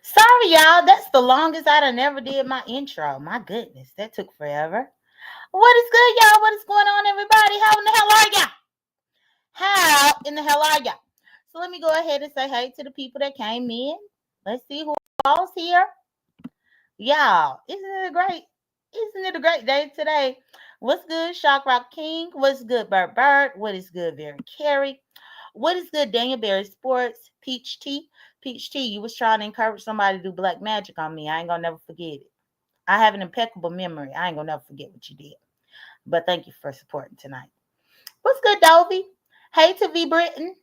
Sorry, y'all. That's the longest I done ever did my intro. My goodness, that took forever. What is good, y'all? What is going on, everybody? How in the hell are y'all? How in the hell are y'all? So let me go ahead and say hey to the people that came in. Let's see who all's here. Y'all, Isn't it a great day today? What's good, Shock Rock King? What's good, Bert Bird? What is good, Very Carey? What is good, Daniel Berry Sports? Peach Tea. Peach Tea, you was trying to encourage somebody to do black magic on me. I ain't gonna never forget it. I have an impeccable memory. I ain't gonna never forget what you did. But thank you for supporting tonight. What's good, Dovey? Hey to V Britton,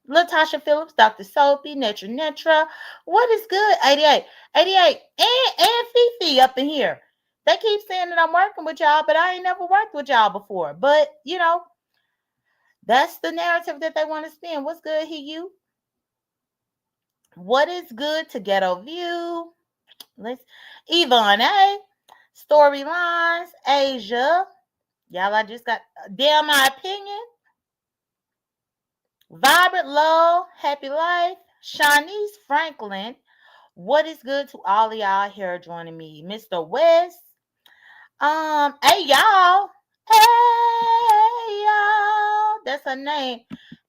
Latasha Phillips, Dr. Soapy, Netra. What is good? 88. 88. And Fifi up in here. They keep saying that I'm working with y'all, but I ain't never worked with y'all before. But, that's the narrative that they want to spin. What's good, you? What is good to Ghetto View? Let's Yvonne A. Storylines, Asia. Y'all, I just got damn my opinion. Vibrant Love, Happy Life, Shanice Franklin. What is good to all of y'all here joining me? Mr. West. Hey y'all. Hey y'all. That's her name.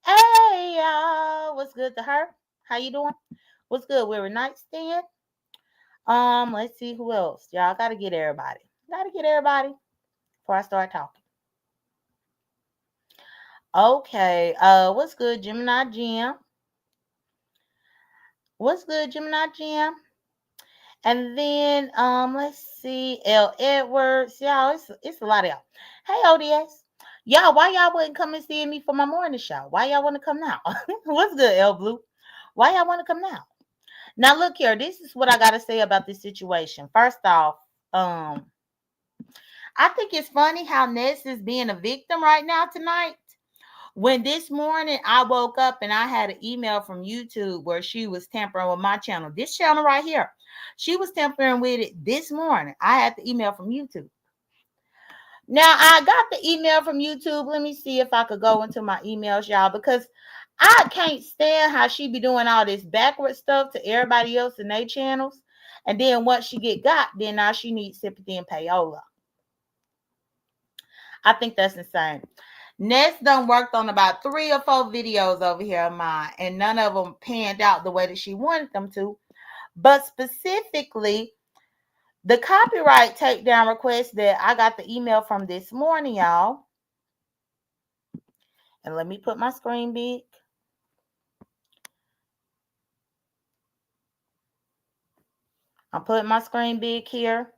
Hey y'all. What's good to her? How you doing? What's good? We're a nightstand. Let's see who else. Y'all gotta get everybody. Gotta get everybody before I start talking. Okay. What's good, Gemini Jim? What's good, Gemini Jim? And then let's see, L. Edwards. Y'all, it's a lot of y'all. Hey, ODS. Y'all, why y'all wouldn't come and see me for my morning show? Why y'all want to come now? What's good, L Blue? Why y'all want to come now? Now look here, this is what I gotta say about this situation. First off, I think it's funny how Ness is being a victim right now tonight. When this morning I woke up and I had an email from YouTube where she was tampering with my channel. This channel right here. She was tampering with it this morning. I had the email from YouTube. Now I got the email from YouTube. Let me see if I could go into my emails, y'all, because I can't stand how she be doing all this backward stuff to everybody else in their channels. And then once she got, then now she needs sympathy and payola. I think that's insane. Ness done worked on about 3 or 4 videos over here of mine, and none of them panned out the way that she wanted them to. But specifically, the copyright takedown request that I got the email from this morning, y'all. And let me put my screen big. I'm putting my screen big here.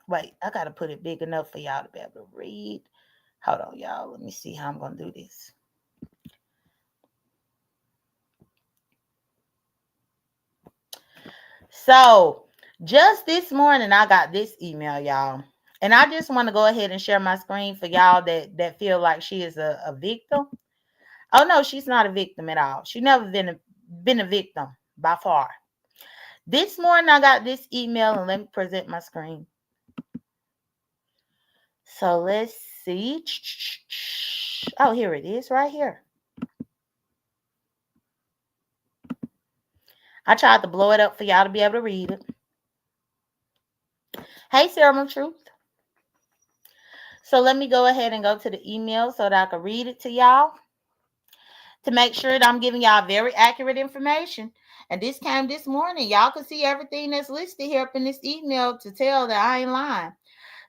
Wait, I got to put it big enough for y'all to be able to read. Hold on, y'all. Let me see how I'm going to do this. So, just this morning, I got this email, y'all. And I just want to go ahead and share my screen for y'all that feel like she is a victim. Oh, no, she's not a victim at all. She's never been a victim by far. This morning, I got this email, and let me present my screen. So, let's see. Oh, here it is right here. I tried to blow it up for y'all to be able to read it. Hey, Serum of Truth. So let me go ahead and go to the email so that I can read it to y'all to make sure that I'm giving y'all very accurate information. And this came this morning. Y'all can see everything that's listed here up in this email to tell that I ain't lying.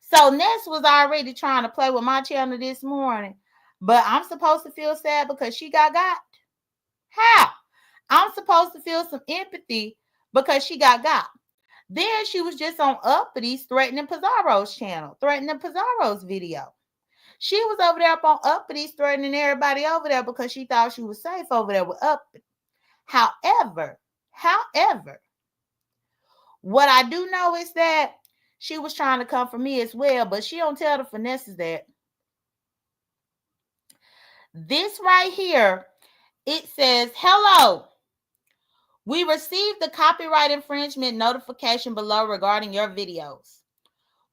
So Ness was already trying to play with my channel this morning, but I'm supposed to feel sad because she got. How? I'm supposed to feel some empathy because she got. Then she was just on Uppity threatening Pizarro's channel, threatening Pizarro's video. She was over there up on Uppity threatening everybody over there because she thought she was safe over there with Uppity. However, what I do know is that she was trying to come for me as well, but she don't tell the finesses that. This right here, it says, hello. We received the copyright infringement notification below regarding your videos.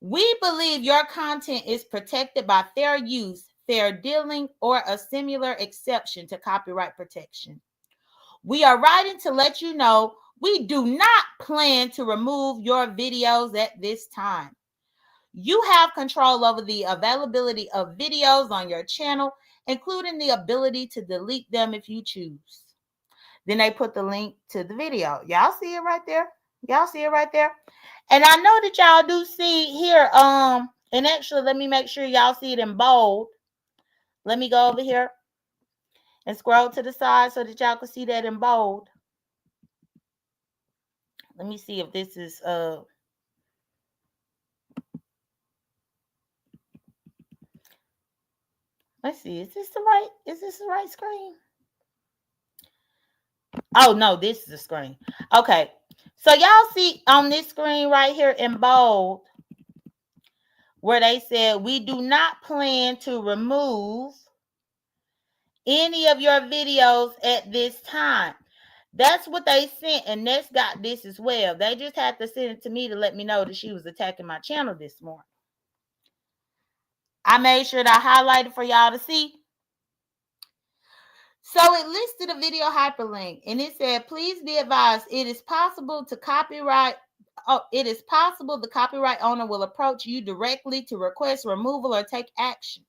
We believe your content is protected by fair use, fair dealing, or a similar exception to copyright protection. We are writing to let you know we do not plan to remove your videos at this time. You have control over the availability of videos on your channel, including the ability to delete them if you choose. Then they put the link to the video. Y'all see it right there? Y'all see it right there? And I know that y'all do see here, and actually let me make sure y'all see it in bold. Let me go over here and scroll to the side so that y'all can see that in bold. Let me see if this is let's see, is this the right screen? Oh no, this is the screen. Okay. So y'all see on this screen right here in bold where they said we do not plan to remove any of your videos at this time. That's what they sent, and Ness got this as well. They just had to send it to me to let me know that she was attacking my channel this morning. I made sure that I highlighted for y'all to see. So it listed a video hyperlink, and it said, please be advised, it is possible the copyright owner will approach you directly to request removal or take action.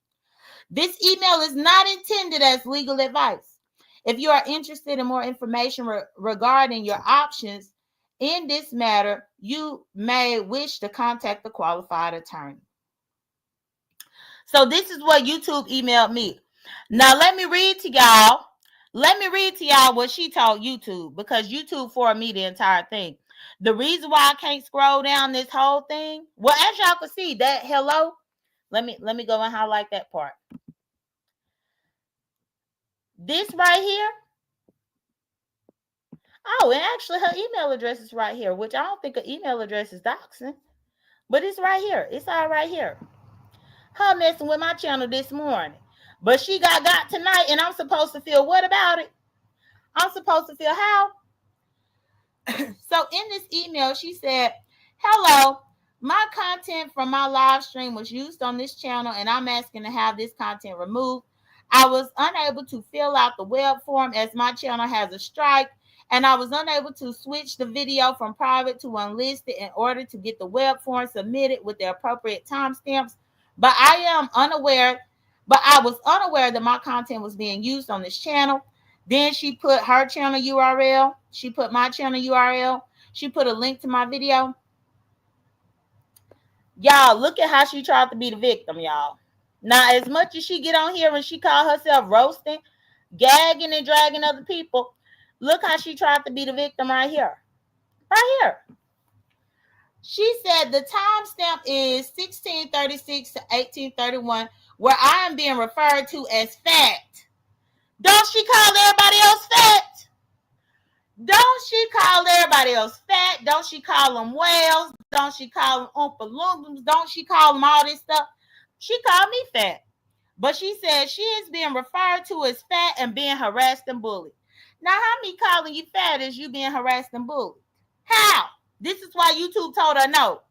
This email is not intended as legal advice. If you are interested in more information regarding your options in this matter, you may wish to contact the qualified attorney. So this is what YouTube emailed me. Now let me read to y'all. Let me read to y'all what she told YouTube, because YouTube forwarded me the entire thing. The reason why I can't scroll down this whole thing, well, as y'all can see, that hello, let me go and highlight that part. This right here. Oh, and actually her email address is right here, which I don't think her email address is doxing, but it's right here. It's all right here. Her messing with my channel this morning. But she got tonight, and I'm supposed to feel what about it? I'm supposed to feel how? So in this email, she said, hello, my content from my live stream was used on this channel, and I'm asking to have this content removed. I was unable to fill out the web form as my channel has a strike, and I was unable to switch the video from private to unlisted in order to get the web form submitted with the appropriate timestamps. But I was unaware that my content was being used on this channel. Then she put her channel URL. She put my channel URL. She put a link to my video. Y'all, look at how she tried to be the victim, y'all. Now, as much as she get on here and she call herself roasting, gagging, and dragging other people, look how she tried to be the victim right here. Right here. She said the timestamp is 1636 to 1831, where I am being referred to as fat. Don't she call everybody else fat? Don't she call everybody else fat? Don't she call them whales? Don't she call them Oompa Loompas? Don't she call them all this stuff? She called me fat. But she said she is being referred to as fat and being harassed and bullied. Now, how me calling you fat is you being harassed and bullied? How? This is why YouTube told her no.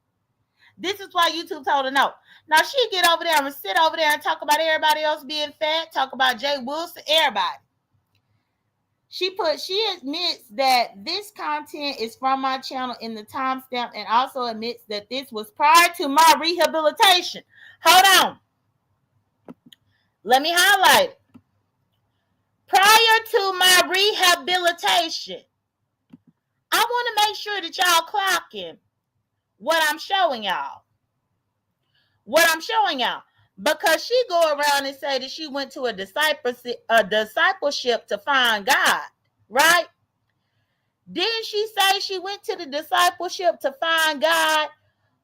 This is why YouTube told her no. Now, she get over there and sit over there and talk about everybody else being fat, talk about Jay Wilson, everybody. She admits that this content is from my channel in the timestamp, and also admits that this was prior to my rehabilitation. Hold on. Let me highlight it. Prior to my rehabilitation. I want to make sure that y'all clocking what I'm showing y'all. What I'm showing y'all. Because she go around and say that she went to a discipleship to find God, right? Didn't she say she went to the discipleship to find God?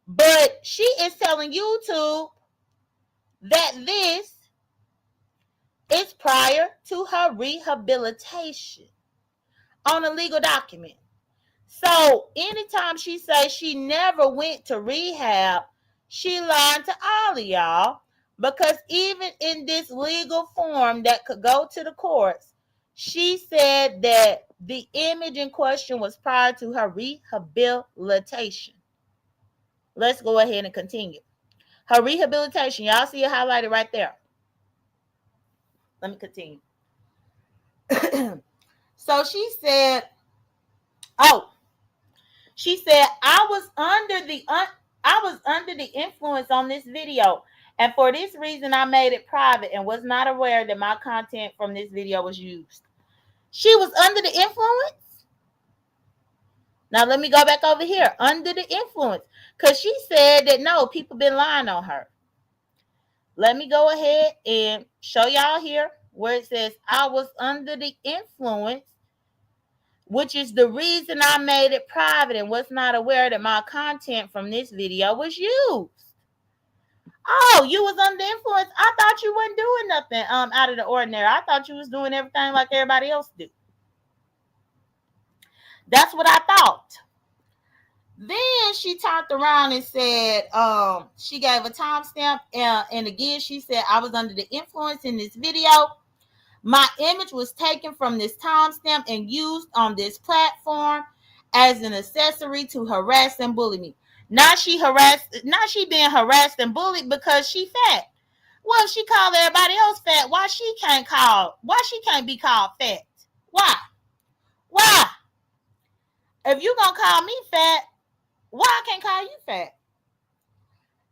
But she is telling YouTube that this is prior to her rehabilitation on a legal document. So anytime she says she never went to rehab, she lied to all of y'all, because even in this legal form that could go to the courts, she said that the image in question was prior to her rehabilitation. Let's go ahead and continue. Her rehabilitation, y'all see it highlighted right there. Let me continue. So she said, oh, she said, I was under the influence on this video. And for this reason, I made it private and was not aware that my content from this video was used. She was under the influence? Now let me go back over here. Under the influence. Because she said that no, people been lying on her. Let me go ahead and show y'all here where it says I was under the influence, which is the reason I made it private and was not aware that my content from this video was used. Oh, you was under influence. I thought you wasn't doing nothing out of the ordinary. I thought you was doing everything like everybody else do. That's what I thought. Then she turned around and said, she gave a timestamp, and again she said, I was under the influence in this video. My image was taken from this timestamp and used on this platform as an accessory to harass and bully me. Now she being harassed and bullied because she fat. Well, she called everybody else fat. Why she can't be called fat? Why? Why? If you gonna call me fat, why I can't call you fat?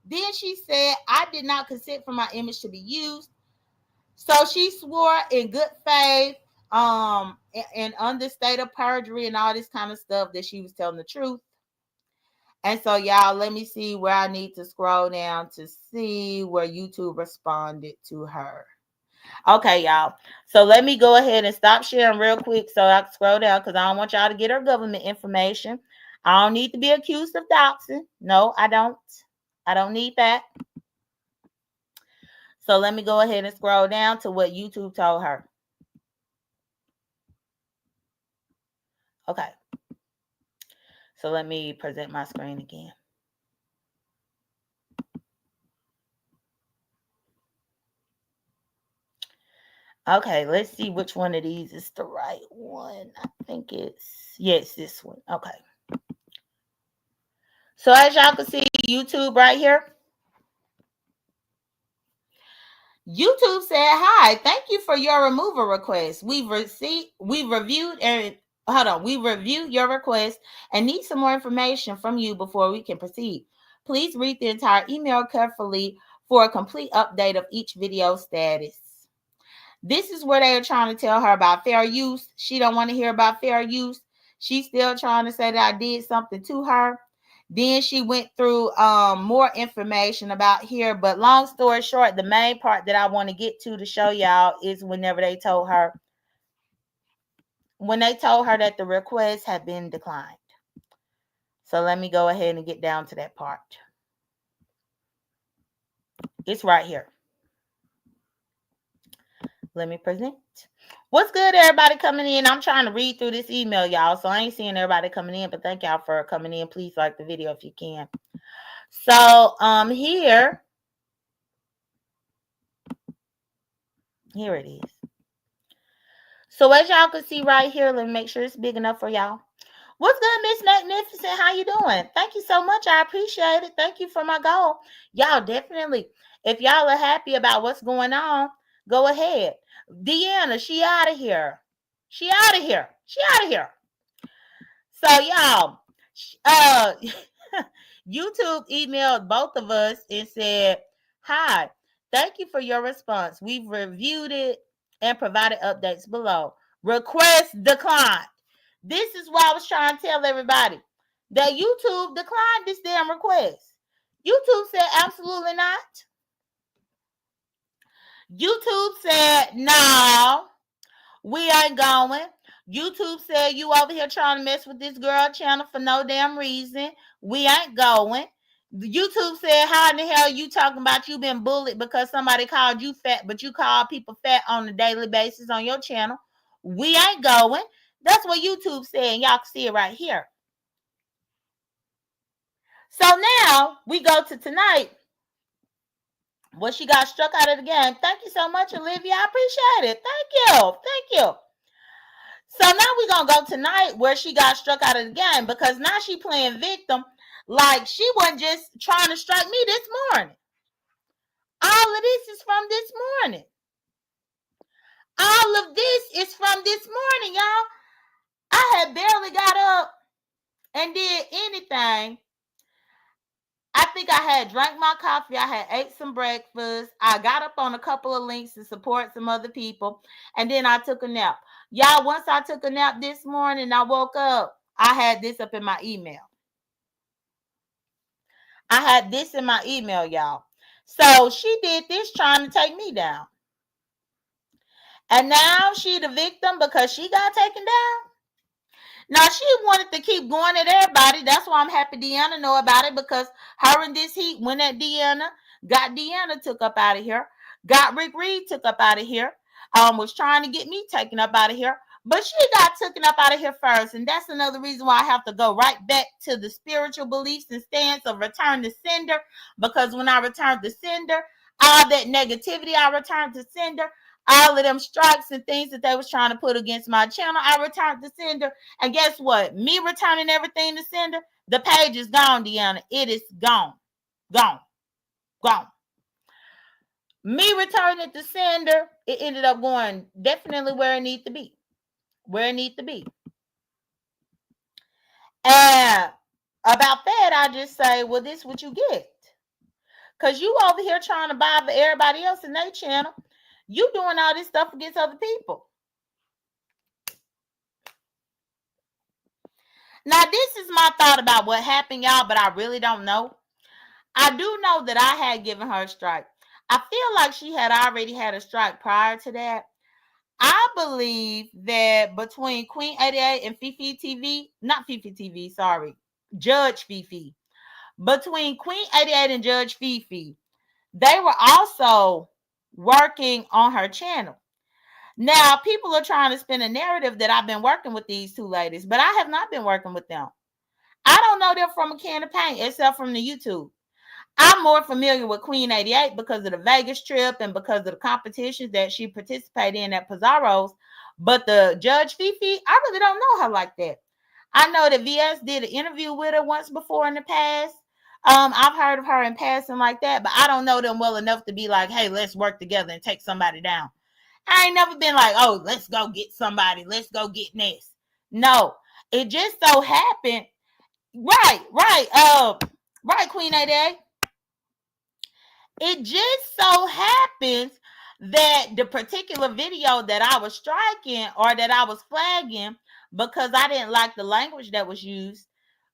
Then she said, I did not consent for my image to be used. So she swore in good faith, and under state of perjury and all this kind of stuff that she was telling the truth. And so, y'all, let me see where I need to scroll down to see where YouTube responded to her. Okay, y'all. So let me go ahead and stop sharing real quick so I can scroll down because I don't want y'all to get her government information. I don't need to be accused of doxing. No, I don't. I don't need that. So let me go ahead and scroll down to what YouTube told her. Okay. So let me present my screen again. Okay, let's see which one of these is the right one. I think it's this one. Okay. So as y'all can see, YouTube right here. YouTube said, hi, thank you for your removal request. We reviewed your request and need some more information from you before we can proceed. Please read the entire email carefully for a complete update of each video status. This is where they are trying to tell her about fair use. She don't want to hear about fair use. She's still trying to say that I did something to her. Then she went through more information about here. But long story short, the main part that I want to get to show y'all is whenever they told her, that the request had been declined. So let me go ahead and get down to that part. It's right here. Let me present. What's good, everybody coming in? I'm trying to read through this email, y'all, so I ain't seeing everybody coming in, but thank y'all for coming in. Please like the video if you can. So here it is. So as y'all can see right here, let me make sure it's big enough for y'all. What's good, Miss Magnificent? How you doing? Thank you so much. I appreciate it. Thank you for my goal. Y'all definitely, if y'all are happy about what's going on, go ahead. Deanna, she out of here. She out of here. So y'all, YouTube emailed both of us and said, hi, thank you for your response. We've reviewed it and provided updates below. Request declined. This is why I was trying to tell everybody that YouTube declined this damn request. YouTube said absolutely not. YouTube said, no, we ain't going. YouTube said you over here trying to mess with this girl channel for no damn reason. We ain't going. YouTube said, how in the hell you talking about you been bullied because somebody called you fat, but you call people fat on a daily basis on your channel? We ain't going. That's what YouTube said. Y'all can see it right here. So now we go to tonight. Well, she got struck out of the game. Thank you so much, Olivia. I appreciate it. Thank you. So now we're going to go tonight where she got struck out of the game because now she playing victim like she wasn't just trying to strike me this morning. All of this is from this morning. All of this is from this morning, y'all. had barely got up and did anything. I think I had drank my coffee. I had ate some breakfast. I got up on a couple of links to support some other people. And then I took a nap. Y'all, once I took a nap this morning, I woke up. I had this up in my email. I had this in my email, y'all. So she did this trying to take me down. And now she the victim because she got taken down. Now she wanted to keep going at everybody. That's why I'm happy Deanna know about it, because her and this heat went at Deanna, got Deanna took up out of here, got Rick Reed took up out of here, was trying to get me taken up out of here. But she got taken up out of here first. And that's another reason why I have to go right back to the spiritual beliefs and stance of return to sender. Because when I returned to sender, all that negativity I returned to sender, all of them strikes and things that they was trying to put against my channel, I returned to sender. And guess what? Me returning everything to sender, the page is gone, Deanna. It is gone. Gone. Gone. Me returning it to sender, it ended up going definitely where it needs to be. Where it needs to be. And about that, I just say, well, this is what you get. Because you over here trying to bother everybody else in their channel. You doing all this stuff against other people. Now, this is my thought about what happened, y'all, but I really don't know. I do know that I had given her a strike. I feel like she had already had a strike prior to that. I believe that between Queen 88 and Fifi TV, not Fifi TV, sorry, Judge Fifi. Between Queen 88 and Judge Fifi, they were also working on her channel. Now, people are trying to spin a narrative that I've been working with these two ladies, but I have not been working with them. I don't know them from a can of paint, except from the YouTube. I'm more familiar with Queen 88 because of the Vegas trip and because of the competitions that she participated in at Pizarro's. But the Judge Fifi, I really don't know her like that. I know that VS did an interview with her once before in the past. I've heard of her in passing like that, but I don't know them well enough to be like, hey, let's work together and take somebody down. I ain't never been like, oh, let's go get somebody. Let's go get this. No, it just so happened. Right, Queen 88. It just so happens that the particular video that I was striking or that I was flagging because I didn't like the language that was used,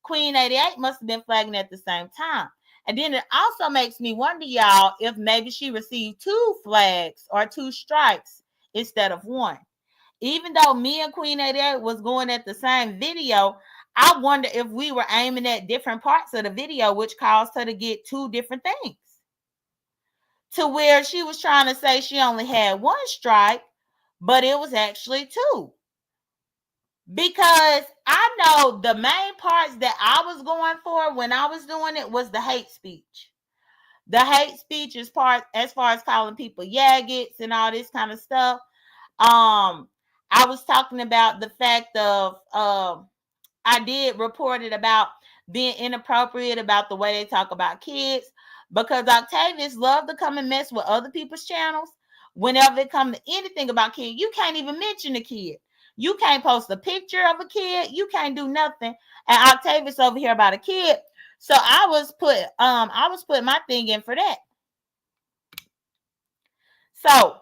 Queen 88 must have been flagging at the same time. And then it also makes me wonder, y'all, if maybe she received 2 flags or 2 strikes instead of 1. Even though me and Queen 88 was going at the same video, I wonder if we were aiming at different parts of the video, which caused her to get 2 different things. To where she was trying to say she only had 1 strike, but it was actually 2. Because I know the main parts that I was going for when I was doing it was the hate speech. The hate speech is part as far as calling people yaggots and all this kind of stuff. I was talking about the fact of I did report it about being inappropriate about the way they talk about kids, because Octavius loved to come and mess with other people's channels. Whenever it comes to anything about kids, you can't even mention a kid. You can't post a picture of a kid. You can't do nothing. And Octavius over here about a kid. So I was putting my thing in for that. So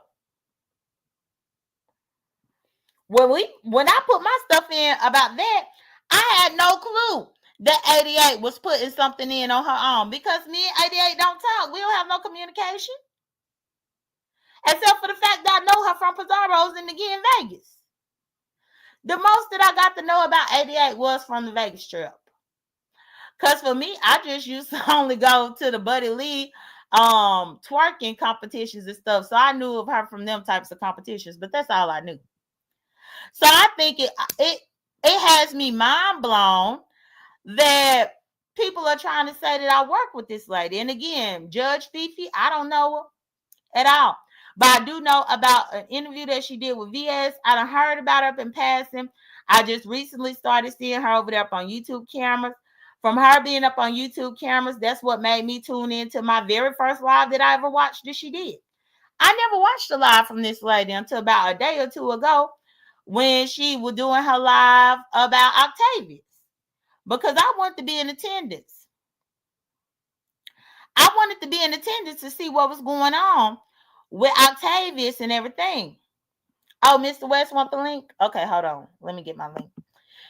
when I put my stuff in about that, I had no clue that 88 was putting something in on her own, because me and 88 don't talk. We don't have no communication. Except for the fact that I know her from Pizarro's and again Vegas. The most that I got to know about 88 was from the Vegas trip. Because for me, I just used to only go to the Buddy Lee twerking competitions and stuff. So I knew of her from them types of competitions, but that's all I knew. So I think it has me mind blown that people are trying to say that I work with this lady. And again, Judge Fifi, I don't know her at all. But I do know about an interview that she did with VS. I done heard about her up in passing. I just recently started seeing her over there up on YouTube cameras. From her being up on YouTube cameras, that's what made me tune into my very first live that I ever watched that she did. I never watched a live from this lady until about a day or 2 ago when she was doing her live about Octavius because I wanted to be in attendance. I wanted to be in attendance to see what was going on with Octavius and everything. Oh, Mr. West want the link? Okay, hold on. Let me get my link.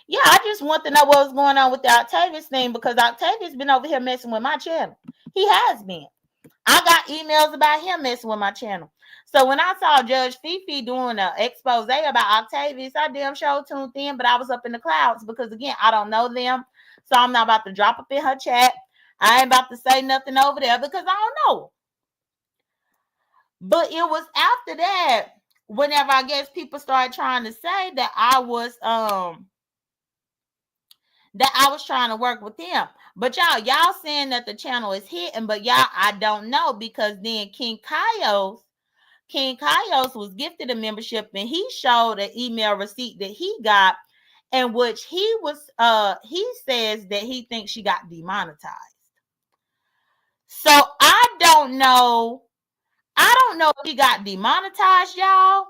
Yeah, I just want to know what was going on with the Octavius thing because Octavius been over here messing with my channel. He has been. I got emails about him messing with my channel. So when I saw Judge Fifi doing an expose about Octavius, I damn sure tuned in, but I was up in the clouds because, again, I don't know them. So I'm not about to drop up in her chat. I ain't about to say nothing over there because I don't know. But it was after that, whenever I guess people started trying to say that I was trying to work with him. But y'all saying that the channel is hitting, but y'all, I don't know because then King Kaios was gifted a membership and he showed an email receipt that he got in which he says that he thinks she got demonetized. So I don't know if she got demonetized, y'all.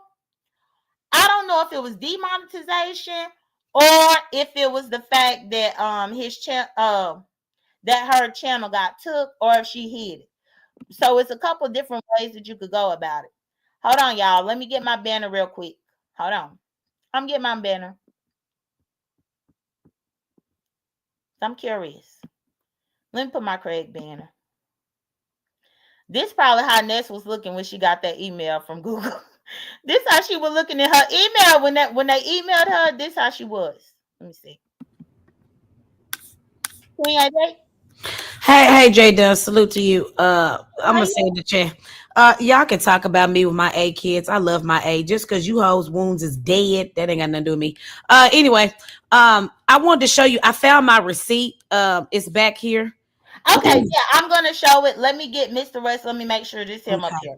I don't know if it was demonetization or if it was the fact that that her channel got took or if she hid it. So it's a couple different ways that you could go about it. Hold on, y'all. Let me get my banner real quick. Hold on. I'm getting my banner. I'm curious. Let me put my Craig banner. This probably how Ness was looking when she got that email from Google. This how she was looking at her email when they emailed her. This how she was. Let me see. Queen AJ? Hey, J.Dunn, salute to you. I'm gonna say in the chat. Y'all can talk about me with my A kids. I love my A. Just because you hoes wounds is dead, that ain't got nothing to do with me. Anyway, I wanted to show you. I found my receipt. It's back here. Okay, yeah, I'm gonna show it. Let me get Mr. West. Let me make sure this him up Okay. here.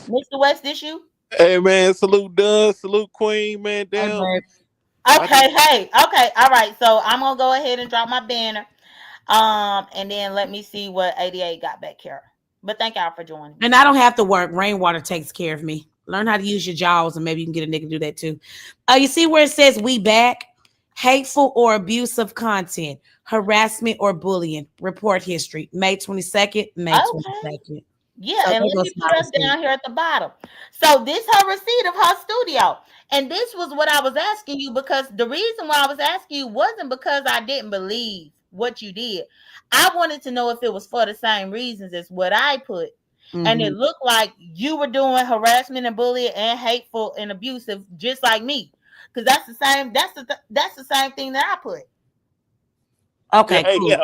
Mr. West, this you? Hey man, salute Dunn, salute Queen, man. Hey, Damn. babe. Okay, hey, okay, all right. So I'm gonna go ahead and drop my banner. And then let me see what 88 got back here. But thank y'all for joining. And I don't have to work. Rainwater takes care of me. Learn how to use your jaws, and maybe you can get a nigga to do that too. You see where it says "We back"? Hateful or abusive content, harassment or bullying. Report history. May 22nd, May Okay. 22nd. Yeah, So and there let goes me my put us receipt. down here at the bottom. So this her receipt of her studio. And this was what I was asking you because the reason why I was asking you wasn't because I didn't believe what you did. I wanted to know if it was for the same reasons as what I put. And it Mm-hmm. looked like you were doing harassment and bullying and hateful and abusive just like me. Because that's the same thing that I put. Okay, cool. Damn.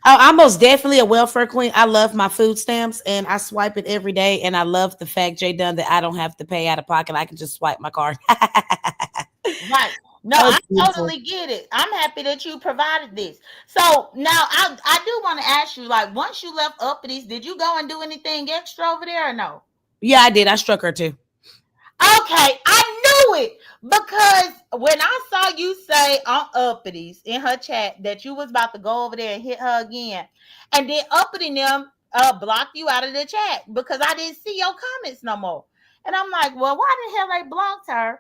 I'm most definitely a welfare queen. I love my food stamps and I swipe it every day. And I love the fact, J.Dunn, that I don't have to pay out of pocket. I can just swipe my card. Right. No, Oh, I it's beautiful. totally get it. I'm happy that you provided this. So now I do want to ask you, like, once you left Uppity, did you go and do anything extra over there or no? Yeah, I did. I struck her too. Okay, I knew it because when I saw you say on Uppity in her chat that you was about to go over there and hit her again, and then Uppity them blocked you out of the chat because I didn't see your comments no more. And I'm like, well, why the hell they blocked her?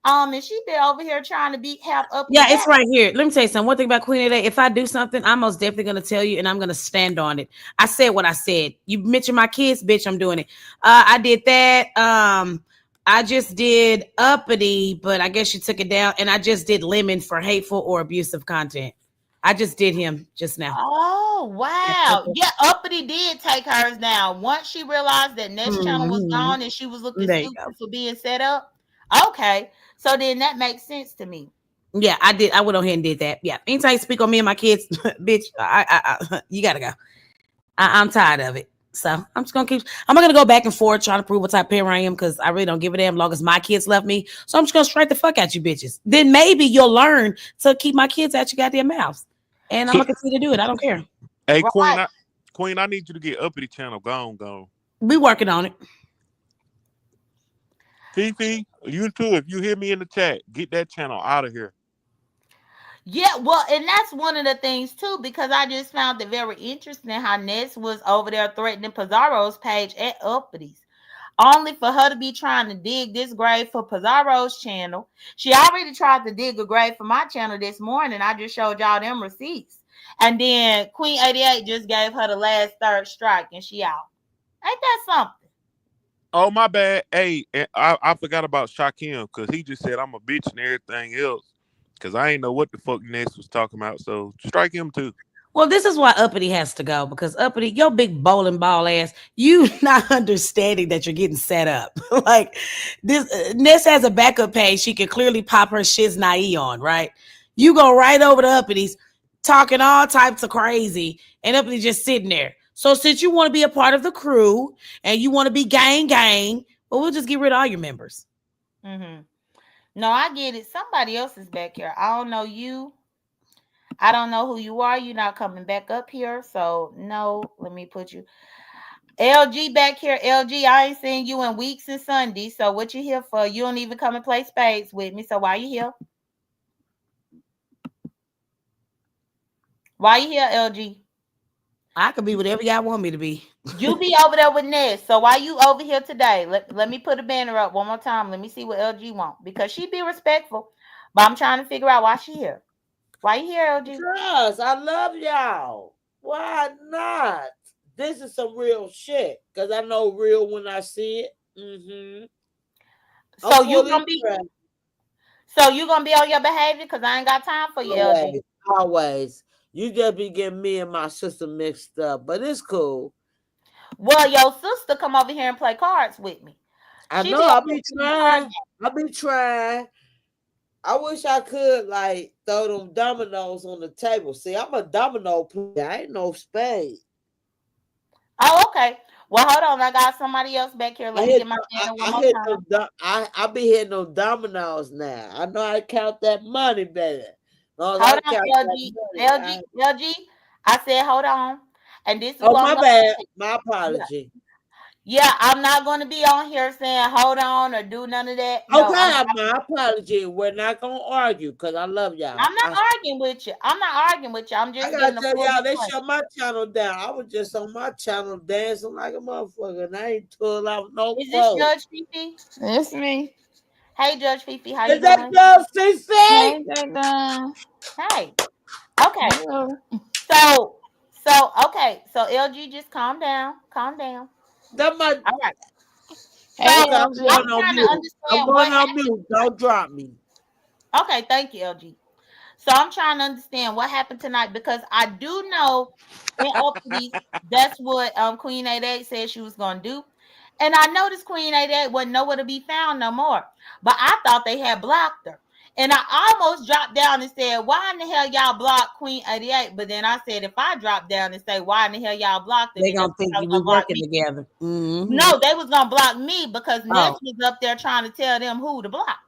And she been over here trying to have Uppity Yeah, back. it's right here. Let me tell you something. One thing about Queen of the Day, if I do something, I'm most definitely going to tell you and I'm going to stand on it. I said what I said. You mentioned my kids, bitch, I'm doing it. I did that. I just did uppity, but I guess you took it down. And I just did lemon for hateful or abusive content. I just did him just now. Oh, wow. Yeah, Uppity did take hers down. Once she realized that Nest channel was Mhm. gone and she was looking There you go. stupid for being set up. Okay. So then that makes sense to me. Yeah, I did. I went on ahead and did that. Yeah. Anytime you speak on me and my kids, bitch, you gotta go. I'm tired of it. So I'm just gonna keep. I'm not gonna go back and forth trying to prove what type of parent I am because I really don't give a damn. Long as my kids love me, so I'm just gonna strike the fuck at you, bitches. Then maybe you'll learn to keep my kids at your goddamn mouths, and I'm So, gonna continue to do it. I don't care. hey Right. Queen, I need you to get uppity channel. Go. We working on it. Fifi, you too. If you hear me in the chat, get that channel out of here. Yeah, well, and that's one of the things too, because I just found it very interesting how Ness was over there threatening Pizarro's page at Uppity. only for her to be trying to dig this grave for Pizarro's channel. She already tried to dig a grave for my channel this morning. I just showed y'all them receipts. And then Queen 88 just gave her the last third strike and she out. Ain't that something? Oh, my bad. Hey, and I forgot about Shaquem because he just said I'm a bitch and everything else. Because I ain't know what the fuck Ness was talking about. So strike him too. Well, this is why Uppity has to go because Uppity, your big bowling ball ass, you not understanding that you're getting set up. Like this, Ness has a backup page. She can clearly pop her shiz naive on, right? You go right over to Uppity, talking all types of crazy, and Uppity just sitting there. So since you want to be a part of the crew and you want to be gang, well, we'll just get rid of all your members. Mm-hmm. No, I get it. Somebody else is back here. I don't know you. I don't know who you are. You're not coming back up here. So, no, let me put you. LG back here. LG, I ain't seen you in weeks and Sundays. So, what you here for? You don't even come and play spades with me. So, why you here? Why you here, LG? I could be whatever y'all want me to be. You be over there with Ness. So, why you over here today? Let me put a banner up one more time. Let me see what LG want. Because she be respectful. But I'm trying to figure out why she here. Why you here, LG? Because I love y'all. Why not? This is some real shit. Because I know real when I see it. Mm-hmm. So you gonna be on your behavior because I ain't got time for you, LG. Always. You just be getting me and my sister mixed up, but it's cool. Well, your sister come over here and play cards with me. I She know. be I'll over be here playing trying. I'll be trying. I wish I could like throw them dominoes on the table. See, I'm a domino player. I ain't no spade. Oh, okay. Well, hold on. I got somebody else back here. Let me get my banner one I more hit time. I be hitting those dominoes now. I know how to count that money better. No, I Hold on, count that LG. money. LG. I said, hold on. And this is Oh, what I'm my going bad. to say. My Yeah. apology. Yeah, I'm not going to be on here saying hold on or do none of that. No, Okay, my apology. We're not gonna argue because I love y'all. I'm not arguing with you. I'm not arguing with you. I'm I just gotta giving a tell full y'all, they disclaimer. shut my channel down. I was just on my channel dancing like a motherfucker, and I ain't told out no Is this clothes. Judge Fifi? It's me. Hey, Judge Fifi, how you Is that doing? girl Fifi? Hey, J.Dunn. Hey. Okay. Hello. Okay. So LG, just calm down. Calm down. That my All right. So Hey, okay. I'm I'm going LG. on trying to mute. I'm understand going what on happened mute. Don't drop me. tonight. Okay, thank you, LG. So I'm trying to understand what happened tonight because I do know in Uppity, that's what Queen 88 said she was gonna do. And I noticed Queen 88 wasn't nowhere to be found no more. But I thought they had blocked her. And I almost dropped down and said, why in the hell y'all blocked Queen 88? But then I said, if I drop down and say, why in the hell y'all blocked her, They then they gonna think probably we gonna block working me. together. Mm-hmm. No, they was gonna block me because Ness Oh, was up there trying to tell them who to block.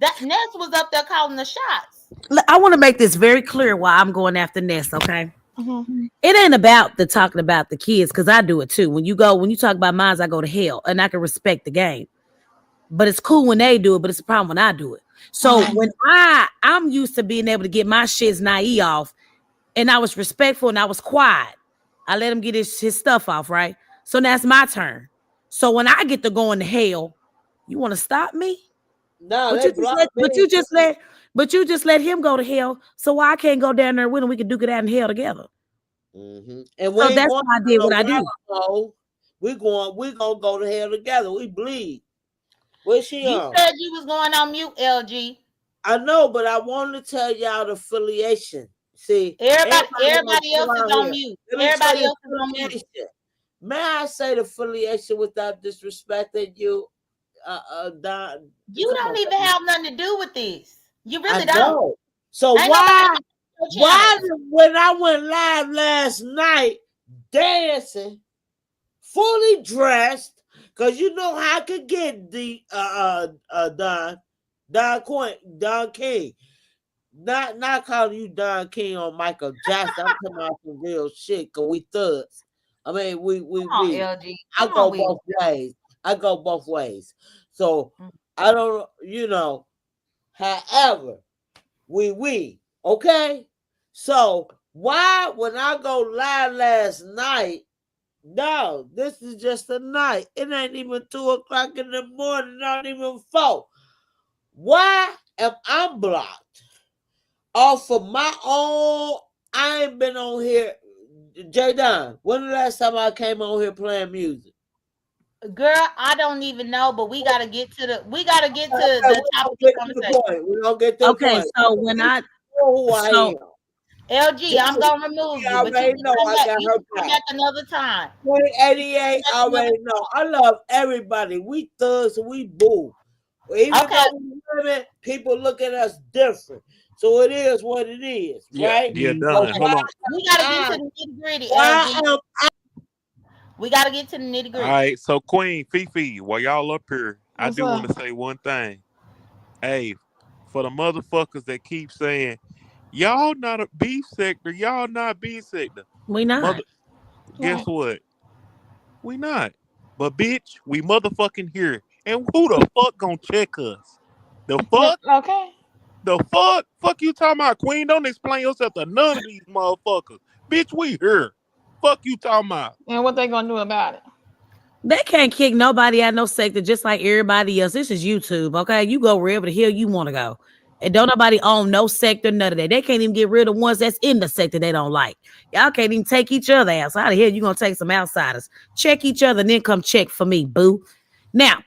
That Ness was up there calling the shots. I want to make this very clear why I'm going after Ness. Okay, Mm-hmm. it ain't about the talking about the kids because I do it too. When you talk about mines, I go to hell, and I can respect the game. But it's cool when they do it, but it's a problem when I do it. So when I'm used to being able to get my shit's naive off, and I was respectful and I was quiet. I let him get his stuff off, right? So now it's my turn. So when I get to going to hell, you want to stop me? No, But they you just let, blocked but me. you just let, but you just let him go to hell. So why I can't go down there with him? We can duke it out in hell together. Mm-hmm. And we So ain't that's going why I to did no what I did. rabbit hole. We gonna go to hell together. We bleed. Where's she You on? said you was going on mute, LG. I know, but I want to tell y'all the affiliation. See, Everybody else is around on here. mute. Let me tell Everybody you else is the on mute. affiliation. May I say the affiliation without disrespecting you? Don, You come don't on, even baby. have nothing to do with this. You I really don't. know. So Ain't nobody on your why channel. when I went live last night dancing, fully dressed, because you know how I could get the Don King. Not calling you Don King or Michael Jackson. I'm talking about some real shit because we thugs. I mean, Come on, LG. I Come on go with both it. ways. I go both ways. So I don't, however, okay? So why when I go live last night, No, this is just a night. It ain't even 2 o'clock in the morning, not even 4. Why am I blocked? Off of my own, I ain't been on here. J.Dunn, when the last time I came on here playing music? Girl, I don't even know, but we gotta get to Okay, the we're topic gonna of get to the conversation. point. We're gonna get to the Okay, point. so when You I know who I so am. LG, I'm Just, gonna remove you you, but you already can know come I back. got You her can come back. back another time. You can come 2088, back I another already know. I love everybody. We thugs, we boo. Even Okay. though we women, people look at us different. So it is what it is, Yeah, right? yeah, But done. Okay. Hold on. We gotta get I, to the nitty gritty, why LG. am We gotta get to the nitty All gritty. right, so Queen Fifi, while y'all up here, I What's do want up? to say one thing. Hey, for the motherfuckers that keep saying y'all not a beef sector, y'all not beef sector. we not. Mother, guess Right. what? We not. But bitch, we motherfucking here. And who the fuck gonna check us? The fuck? Okay. The fuck? Fuck you talking about, Queen? Don't explain yourself to none of these motherfuckers. Bitch, we here. Fuck you talking about. And what they gonna do about it? They can't kick nobody out no sector just like everybody else. This is YouTube, okay? You go wherever the hell you want to go. And don't nobody own no sector, none of that. They can't even get rid of ones that's in the sector they don't like. Y'all can't even take each other out. So how the hell you gonna take some outsiders? Check each other and then come check for me, boo. Now,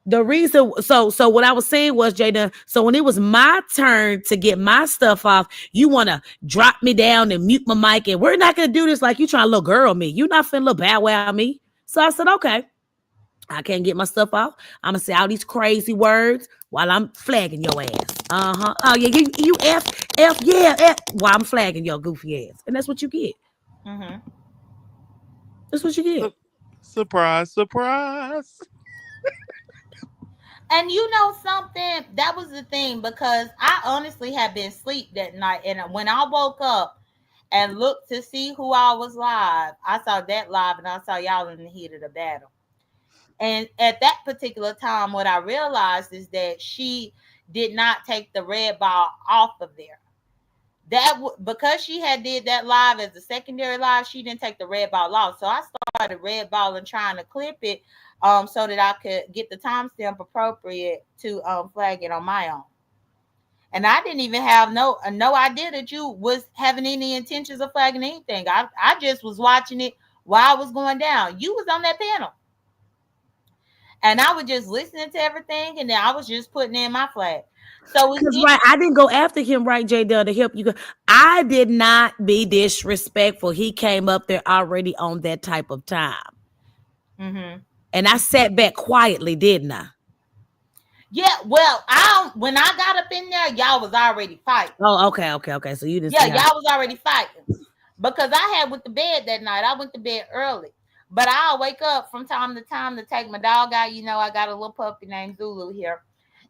the reason so what I was saying was, J.Dunn, so when it was my turn to get my stuff off, you want to drop me down and mute my mic, and we're not gonna do this like you trying to little girl me. You not finna little bow wow me. So I said, okay, I can't get my stuff off. I'm gonna say all these crazy words while I'm flagging your ass. Uh-huh. Oh yeah, you F yeah F while I'm flagging your goofy ass. And that's what you get. Hmm. That's what you get. Su- Surprise, surprise. And you know something? That was the thing because I honestly had been asleep that night, and when I woke up and looked to see who I was live, I saw that live, and I saw y'all in the heat of the battle. And at that particular time, what I realized is that she did not take the red ball off of there. Because she had did that live as a secondary live, she didn't take the red ball off. So I started red balling trying to clip it, so that I could get the timestamp appropriate to flag it on my own. And I didn't even have no idea that you was having any intentions of flagging anything. I just was watching it while I was going down. You was on that panel, and I was just listening to everything, and then I was just putting in my flag. So it's Cause right, I didn't go after him, right, J. Dell, to help you. I did not be disrespectful. He came up there already on that type of time, mm-hmm. and I sat back quietly, didn't I? Yeah, well, I when I got up in there, y'all was already fighting. Oh, okay. So you didn't Yeah, see how. y'all was already fighting because I had went to bed that night. I went to bed early, but I'll wake up from time to time to take my dog out. You know, I got a little puppy named Zulu here,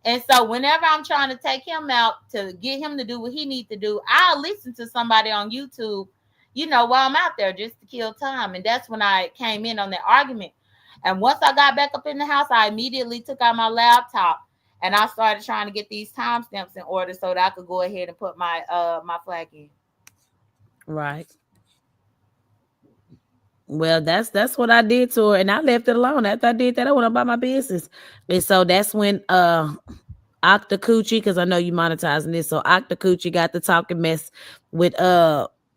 and so whenever I'm trying to take him out to get him to do what he needs to do, I'll listen to somebody on YouTube. You know, while I'm out there just to kill time, and that's when I came in on that argument. And once I got back up in the house, I immediately took out my laptop and I started trying to get these timestamps in order so that I could go ahead and put my flag in. Right. Well, that's what I did to her, and I left it alone. After I did that, I went about my business, and so that's when Octa Coochie, because I know you monetizing this. So Octa Coochie got the talking mess with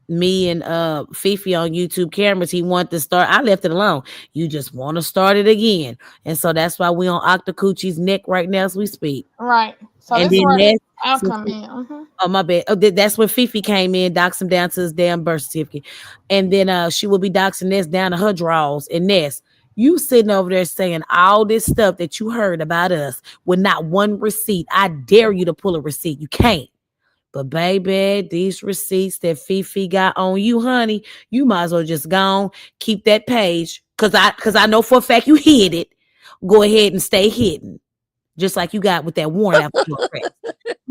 me and Fifi on YouTube cameras. He wanted to start. I left it alone. You just want to start it again. And so that's why we on Octa Coochie's neck right now as we speak. Right. So And this is then where that's I'll so come in. Mm-hmm. oh my bad. Oh, that's when Fifi came in, doxed him down to his damn birth certificate. And then she will be doxing Ness down to her drawers. And Ness, you sitting over there saying all this stuff that you heard about us with not one receipt. I dare you to pull a receipt. You can't. But baby, these receipts that Fifi got on you, honey, you might as well just go on, keep that page. Cause I know for a fact you hid it. Go ahead and stay hidden. Just like you got with that warrant application.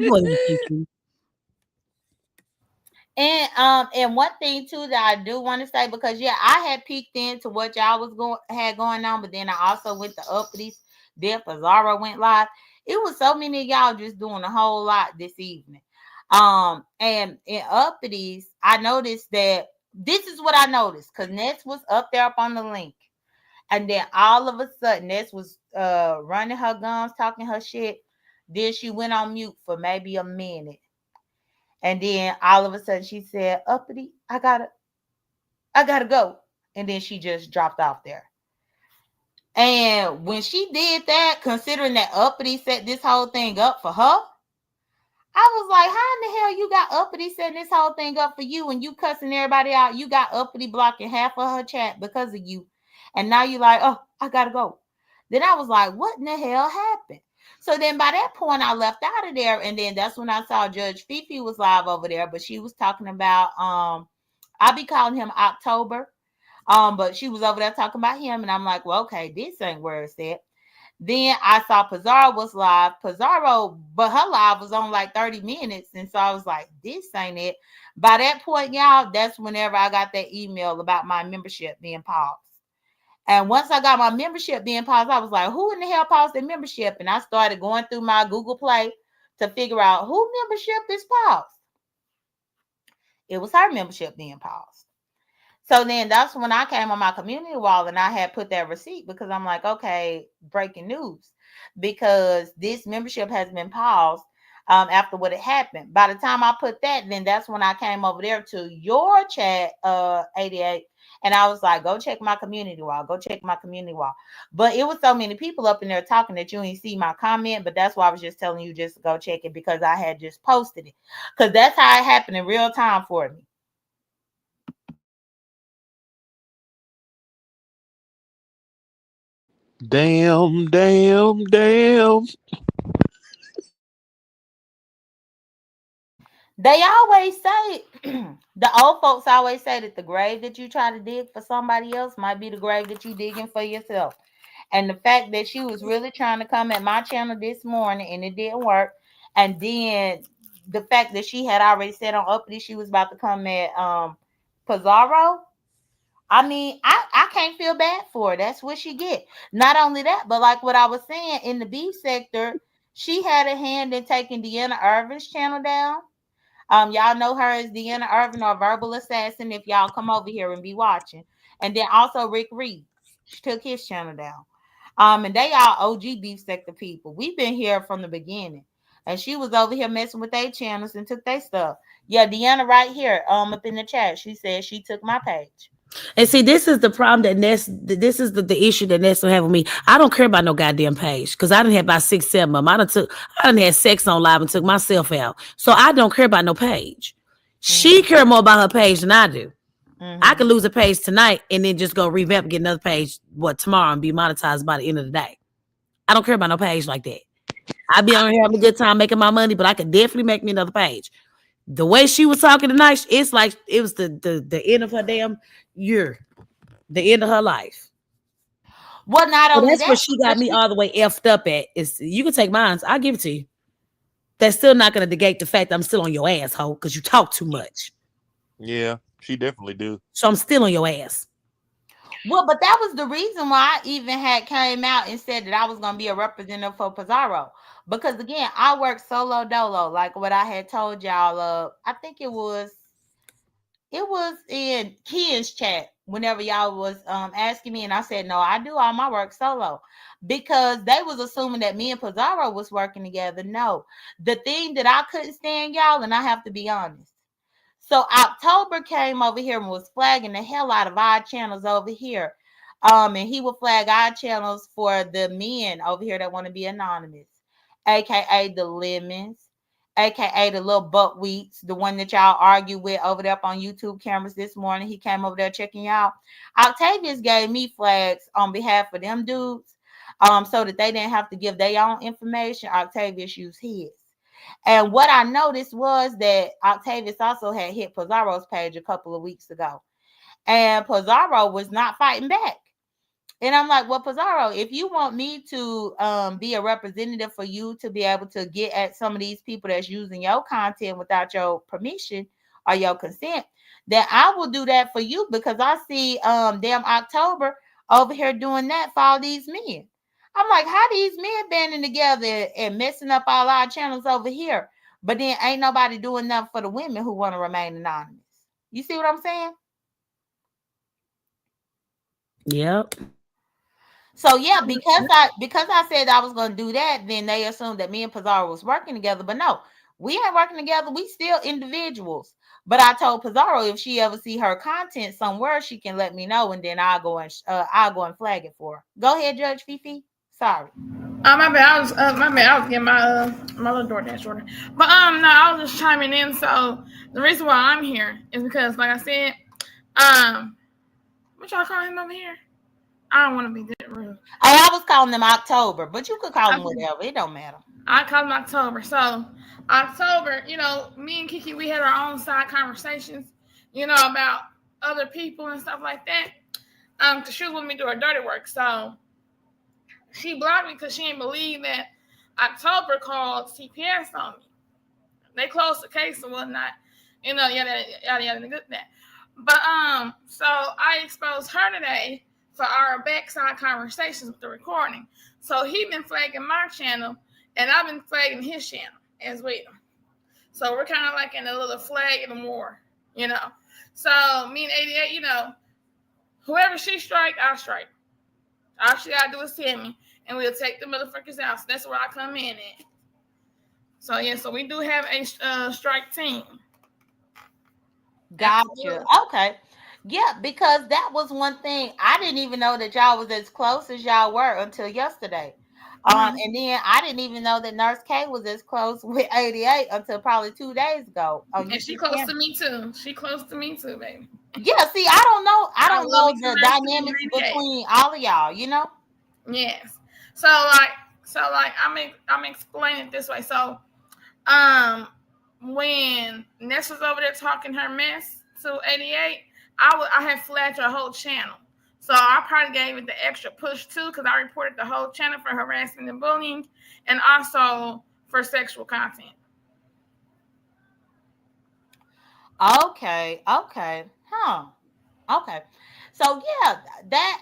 Go ahead, Fifi. And one thing too that I do want to say, because yeah, I had peeked into what y'all was going on, but then I also went to Uppity Death as Zara went live. It was so many of y'all just doing a whole lot this evening. And in Uppity, I noticed that this is what I noticed because Ness was up there up on the link. And then all of a sudden, Ness was running her gums, talking her shit. Then she went on mute for maybe a minute. And then all of a sudden she said, Uppity, I gotta go. And then she just dropped off there. And when she did that, considering that Uppity set this whole thing up for her, I was like, how in the hell you got Uppity setting this whole thing up for you and you cussing everybody out? You got Uppity blocking half of her chat because of you. And now you like, oh, I gotta go. Then I was like, what in the hell happened? So then by that point, I left out of there. And then that's when I saw Judge Fifi was live over there, but she was talking about I be calling him October. But she was over there talking about him, and I'm like, well, okay, this ain't where it's at. Then I saw Pizarro was live. Pizarro, but her live was on like 30 minutes. And so I was like, this ain't it. By that point, y'all, that's whenever I got that email about my membership being paused. And once I got my membership being paused, I was like, who in the hell paused their membership? And I started going through my Google Play to figure out who membership is paused. It was her membership being paused. So then that's when I came on my community wall and I had put that receipt because I'm like, okay, breaking news. Because this membership has been paused after what had happened. By the time I put that, then that's when I came over there to your chat, 88. And I was like, go check my community wall. Go check my community wall. But it was so many people up in there talking that you didn't see my comment. But that's why I was just telling you just to go check it because I had just posted it. Because that's how it happened in real time for me. Damn, damn, damn. They always say, the old folks always say that the grave that you try to dig for somebody else might be the grave that you digging for yourself. And the fact that she was really trying to come at my channel this morning and it didn't work. And then the fact that she had already said on Uppity she was about to come at Pizarro. I mean, I can't feel bad for her. That's what she get. Not only that, but like what I was saying in the beef sector, she had a hand in taking Deanna Irvin's channel down. Y'all know her as Deanna Irvin or Verbal Assassin if y'all come over here and be watching. And then also Rick Reed took his channel down. And they are OG beef sector people. We've been here from the beginning. And she was over here messing with their channels and took their stuff. Yeah, Deanna right here, up in the chat. She said she took my page. And see, this is the problem that this is the issue that Ness will have with me. I don't care about no goddamn page because I didn't have about 6, 7 of them. I done had sex on live and took myself out. So I don't care about no page. She care more about her page than I do. I could lose a page tonight and then just go revamp and get another page tomorrow and be monetized by the end of the day. I don't care about no page like that. I be on here having a good time making my money, but I could definitely make me another page. The way she was talking tonight, it's like it was the end of her damn year, the end of her life. Well, not So only that's where that, she got me all the way effed up at. Is you can take mine, I'll give it to you. That's still not gonna negate the fact that I'm still on your asshole because you talk too much. Yeah, she definitely do. So I'm still on your ass. well, but that was the reason why I even had came out and said that I was going to be a representative for Pizarro. Because again, I work solo dolo, like what I had told y'all. I think it was in Ken's chat whenever y'all was asking me, and I said no, I do all my work solo because they was assuming that me and Pizarro was working together. No, the thing that I couldn't stand, y'all, and I have to be honest. So October came over here and was flagging the hell out of our channels over here. And he would flag our channels for the men over here that want to be anonymous, aka the lemons, aka the little buckwheats, the one that y'all argue with over there up on YouTube cameras this morning. He came over there checking y'all. Octavius gave me flags on behalf of them dudes, so that they didn't have to give their own information. Octavius used his. And what I noticed was that Octavius also had hit Pizarro's page a couple of weeks ago. And Pizarro was not fighting back. And I'm like, well, Pizarro, if you want me to be a representative for you to be able to get at some of these people that's using your content without your permission or your consent, then I will do that for you because I see damn October over here doing that for all these men. I'm like, how these men banding together and messing up all our channels over here, but then ain't nobody doing nothing for the women who want to remain anonymous. You see what I'm saying? Yep. So yeah, because I said I was gonna do that, then they assumed that me and Pizarro was working together. But no, we ain't working together. We still individuals. But I told Pizarro if she ever see her content somewhere, she can let me know, and then I'll go and flag it for her. Go ahead, Judge Fifi. Sorry. My bad. My bad. I was getting my little DoorDash order. But no, I was just chiming in. So the reason why I'm here is because, like I said, um, what y'all call him over here? I don't want to be that rude. I was calling them October, but you could call them Okay. whatever. It don't matter. I call him October. So October, me and Kiki, we had our own side conversations, about other people and stuff like that. Cause she was with me do her dirty work. So she blocked me because she didn't believe that October called CPS on me. They closed the case and whatnot, yada yada yada yada good that. But so I exposed her today for our backside conversations with the recording. So he been flagging my channel, and I've been flagging his channel as well. So we're kind of like in a little flag in the war. So me and 88, whoever she strike, I strike. All she gotta do is send me, and we'll take the motherfuckers out. So that's where I come in at. So yeah, so we do have a strike team. Gotcha. Absolutely. Okay. Yeah, because that was one thing. I didn't even know that y'all was as close as y'all were until yesterday. And then I didn't even know that Nurse K was as close with 88 until probably 2 days ago on And she YouTube close channel. to me too. She close to me too, baby. Yeah, see, I don't know. I I don't love know me some the Nurse K dynamics 98. between all of y'all. Yes. So like I'm explaining it this way. So um when Ness was over there talking her mess to 88, I had flagged her whole channel. So I probably gave it the extra push too because I reported the whole channel for harassment and bullying and also for sexual content. Okay, okay. Huh. Okay. So yeah,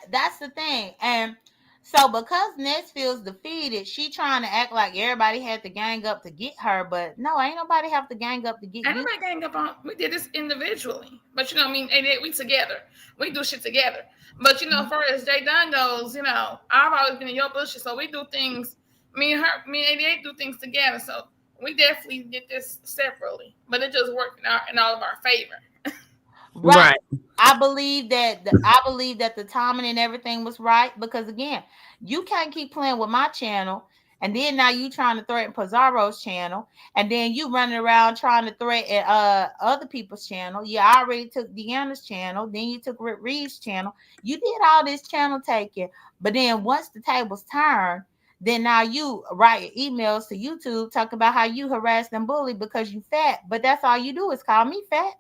that's the thing. And so because Ness feels defeated, she trying to act like everybody had to gang up to get her, but no, ain't nobody have to gang up to get Ain't you. nobody gang up on. We did this individually, but 88, we together. We do shit together. But as far as J.Dunn goes, I've always been in your bullshit, so we do things. Me and 88 do things together. So we definitely did this separately, but it just worked in all of our favor. Right. Right. I believe that the timing and everything was right because again, you can't keep playing with my channel and then now you trying to threaten Pizarro's channel and then you running around trying to threaten other people's channel. You already took Deanna's channel, then you took Rick Reed's channel. You did all this channel taking, but then once the tables turn, then now you write emails to YouTube talking about how you harassed and bullied because you fat, but that's all you do is call me fat.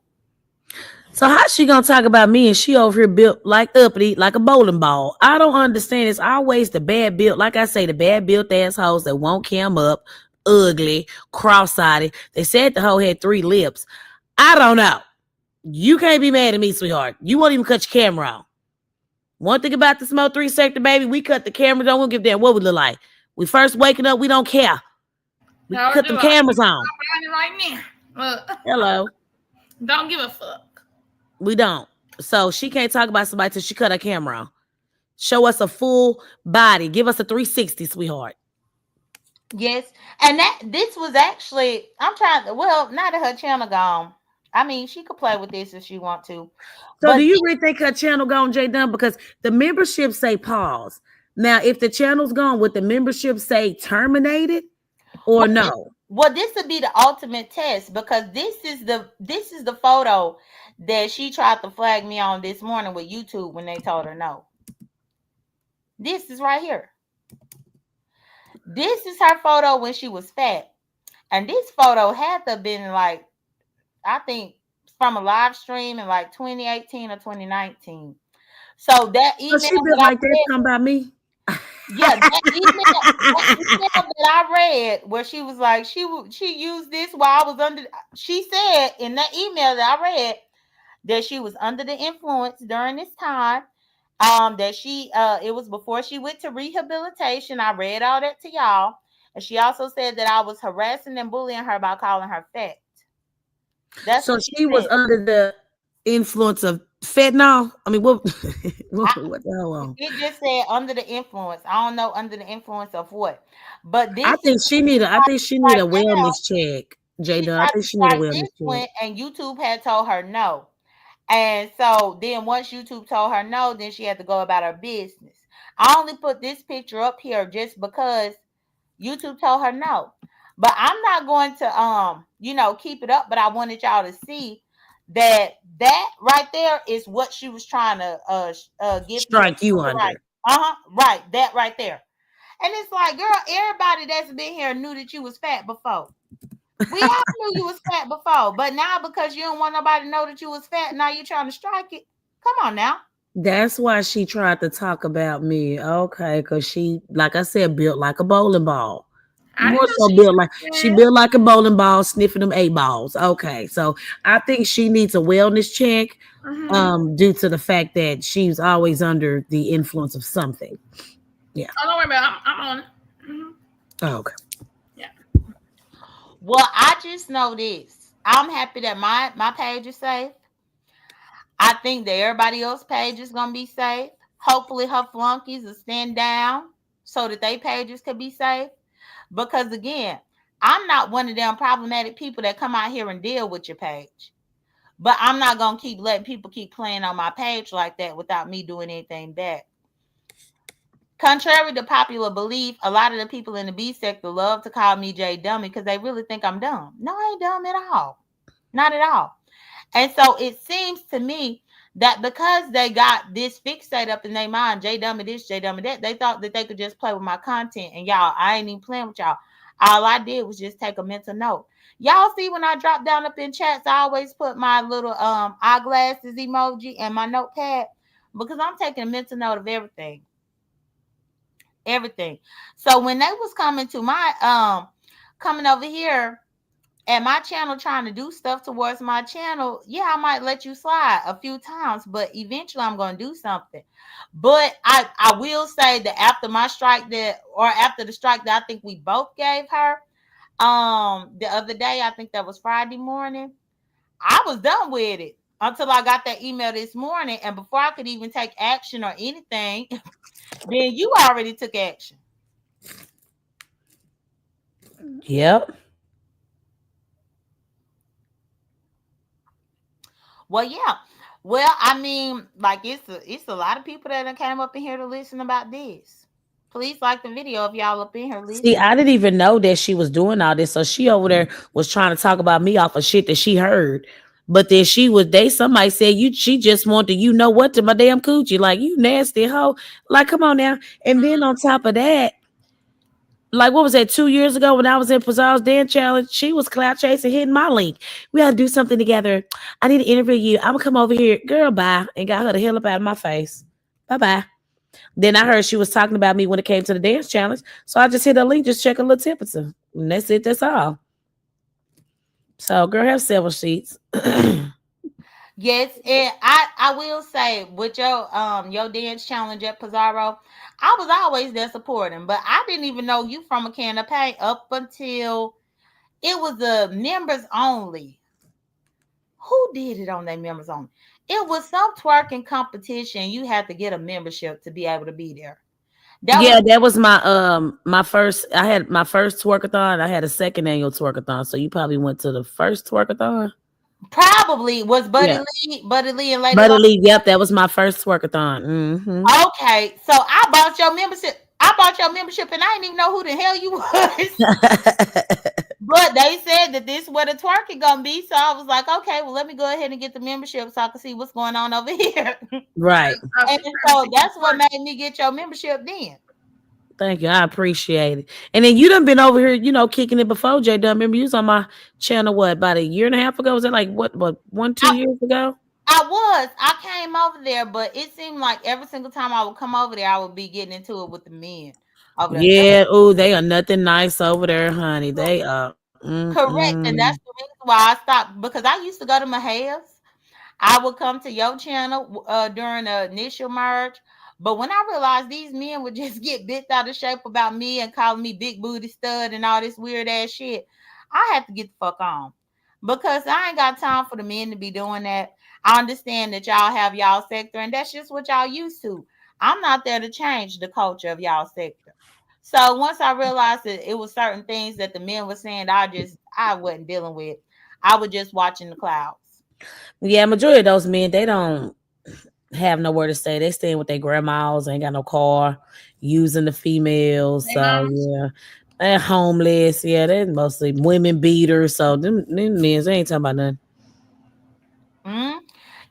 So how she gonna talk about me and she over here built like uppity, like a bowling ball? I don't understand. It's always the bad built, like I say, the bad built assholes that won't cam up, ugly, cross-eyed. They said the hoe had 3 lips. I don't know. You can't be mad at me, sweetheart. You won't even cut your camera on. One thing about the Smoke 3 sector, baby, we cut the cameras on. We'll give a damn what we look like. We first waking up, we don't care. We How cut do them I? cameras on. I'm right now. Look, Hello. don't give a fuck. We don't. So she can't talk about somebody till she cut her camera on. Show us a full body. Give us a 360, sweetheart. Yes, and this was actually I'm trying to well, now that her channel gone. I mean, she could play with this if she want to, So do but you really think her channel gone, J.Dunn? Because the membership say pause. Now, if the channel's gone, would the membership say terminated or well, no? this would be the ultimate test because this is the photo that she tried to flag me on this morning with YouTube when they told her no. This is right here. This is her photo when she was fat, and this photo had to have been like I think from a live stream in like 2018 or 2019. So that So email she that built I like that, read, talking about me? yeah, that email that I read where she was like she used this while I was under. She said in that email that I read that she was under the influence during this time. That she it was before she went to rehabilitation. I read all that to y'all, and she also said that I was harassing and bullying her by calling her fat. That's So what she she was said. under the influence of Fentanyl. I mean, what? I, What the hell on? it just said under the influence. I don't know under the influence of what, but I this is think she need a. I think she need right a now. wellness check. J. She Dunn. I tried think to she need a strike this wellness check. one, and YouTube had told her no. And so then once YouTube told her no, then she had to go about her business. I only put this picture up here just because YouTube told her no. But I'm not going to keep it up, but I wanted y'all to see that right there is what she was trying to get people Strike you right. under. Right, that right there. And it's like, girl, everybody that's been here knew that you was fat before. We all knew you was fat before, but now because you don't want nobody to know that you was fat, now you're trying to strike it. Come on now. That's why she tried to talk about me. Okay, because she, like I said, built like a bowling ball. I didn't More know so she built like she said. built like a bowling ball, sniffing them 8 balls. Okay, so I think she needs a wellness check, Mm-hmm. due to the fact that she's always under the influence of something. Yeah. Oh, don't worry about it. I'm on it. Mm-hmm. Oh, okay. Yeah. Well, I just know this. I'm happy that my page is safe. I think that everybody else's page is gonna be safe. Hopefully her flunkies will stand down so that they pages could be safe. Because again, I'm not one of them problematic people that come out here and deal with your page. But I'm not gonna keep letting people keep playing on my page like that without me doing anything back. Contrary to popular belief, a lot of the people in the B sector love to call me J Dummy because they really think I'm dumb. No, I ain't dumb at all. Not at all. And so it seems to me that because they got this fixate up in their mind, J Dummy this, J Dummy that, they thought that they could just play with my content. And y'all, I ain't even playing with y'all. All I did was just take a mental note. Y'all see when I drop down up in chats, I always put my little eyeglasses emoji and my notepad because I'm taking a mental note of everything. Everything. So when they was coming to my coming over here at my channel trying to do stuff towards my channel, yeah, I might let you slide a few times, but eventually I'm going to do something. But I will say that after my strike that, or after the strike that I think we both gave her, the other day, I think that was Friday morning, I was done with it until I got that email this morning. And before I could even take action or anything, then you already took action. Yep. Well, yeah. Well, I mean, like it's a lot of people that done came up in here to listen about this. Please like the video if y'all up in here See, listening. I didn't even know that she was doing all this. So she over there was trying to talk about me off of shit that she heard. But then somebody said she just wanted you know what to my damn coochie. Like, you nasty hoe. Like, come on now. And then on top of that, like, what was that, 2 years ago when I was in Pizarro's dance challenge? She was cloud chasing, hitting my link. We gotta do something together. I need to interview you. I'm gonna come over here. Girl, bye. And got her the hell up out of my face. Bye-bye. Then I heard she was talking about me when it came to the dance challenge. So I just hit her link, just check a little temperature. And that's it. That's all. So, girl, have several sheets. Yes, and I will say with your dance challenge at Pizarro, I was always there supporting, but I didn't even know you from a can of paint up until it was the members only. Who did it on their members only? It was some twerking competition. You had to get a membership to be able to be there. That was Yeah, that was my first. I had my first twerkathon. I had a second annual twerkathon. So you probably went to the first twerkathon. probably was Yeah. Buddy Lee and Lady Love. Butterly, yep, that was my first twerkathon. Mm-hmm. Okay, so I bought your membership. I bought your membership, and I didn't even know who the hell you was. But they said that this is where the twerking gonna be, so I was like, okay, well, let me go ahead and get the membership so I can see what's going on over here. Right. Oh, And she's trying so to that's what see made me get your membership then. Thank you. I appreciate it. And then you done been over here, kicking it before, J. Dunn. Remember you was on my channel, what, about a year and a half ago? Was it like what, 1, 2 I, years ago? I came over there, but it seemed like every single time I would come over there, I would be getting into it with the men over there. Yeah. Oh, they are nothing nice over there, honey. They are. Correct, and that's the reason why I stopped because I used to go to Maha's. I would come to your channel during the initial merge, but when I realized these men would just get bent out of shape about me and calling me big booty stud and all this weird ass shit, I had to get the fuck on because I ain't got time for the men to be doing that. I understand that y'all have y'all sector, and that's just what y'all used to. I'm not there to change the culture of y'all sector. So once I realized that it was certain things that the men were saying, I wasn't dealing with. I was just watching the clouds. Yeah, majority of those men, they don't have nowhere to stay. They staying with their grandmas, ain't got no car, using the females. Hey, So mamas. yeah. They're homeless. Yeah, they're mostly women beaters. So them men, they ain't talking about nothing. Mm,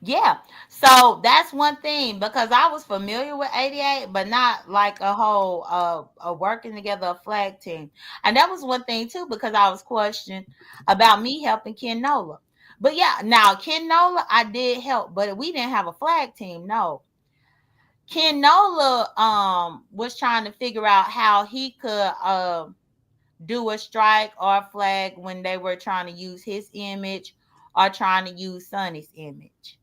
yeah. So that's one thing because I was familiar with 88, but not like a whole a working together a flag team. And that was one thing too because I was questioned about me helping Ken Nola. But yeah, now Ken Nola I did help, but we didn't have a flag team. No. Ken Nola was trying to figure out how he could do a strike or a flag when they were trying to use his image or trying to use Sonny's image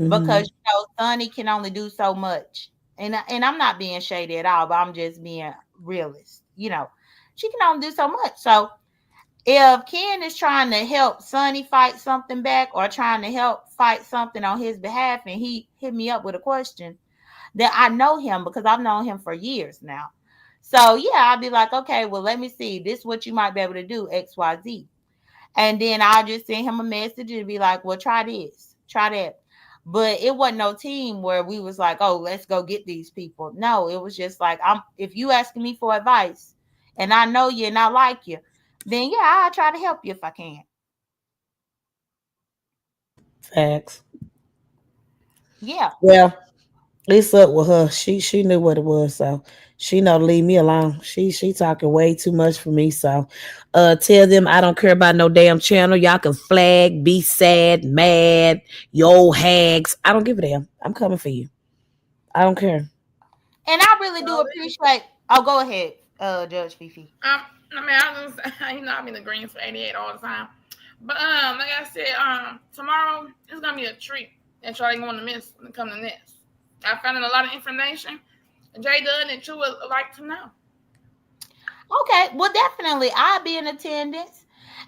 because Hmm. Sonny can only do so much. And I'm not being shady at all, but I'm just being realist. She can only do so much. So if Ken is trying to help Sonny fight something back or trying to help fight something on his behalf, and he hit me up with a question, then I know him because I've known him for years now. So yeah, I'll be like, okay, well, let me see. This is what you might be able to do, XYZ. And then I'll just send him a message and be like, well, try this, try that. But it wasn't no team where we was like, oh, let's go get these people. No, it was just like, if you asking me for advice and I know you and I like you, then yeah, I'll try to help you if I can. Facts. Yeah. Well, it's up with her. She knew what it was, so she know to leave me alone. She talking way too much for me. So tell them I don't care about no damn channel. Y'all can flag, be sad, mad, yo old hags. I don't give a damn. I'm coming for you. I don't care. And I really do So, appreciate, oh, go ahead, Judge Fifi. I mean, I was I'm in the greens for 88 all the time. But like I said, tomorrow it's gonna be a treat that y'all ain't gonna miss when it comes to this. I found out a lot of information. J.Dunn that you would like to know. Okay, well, definitely, I'll be in attendance,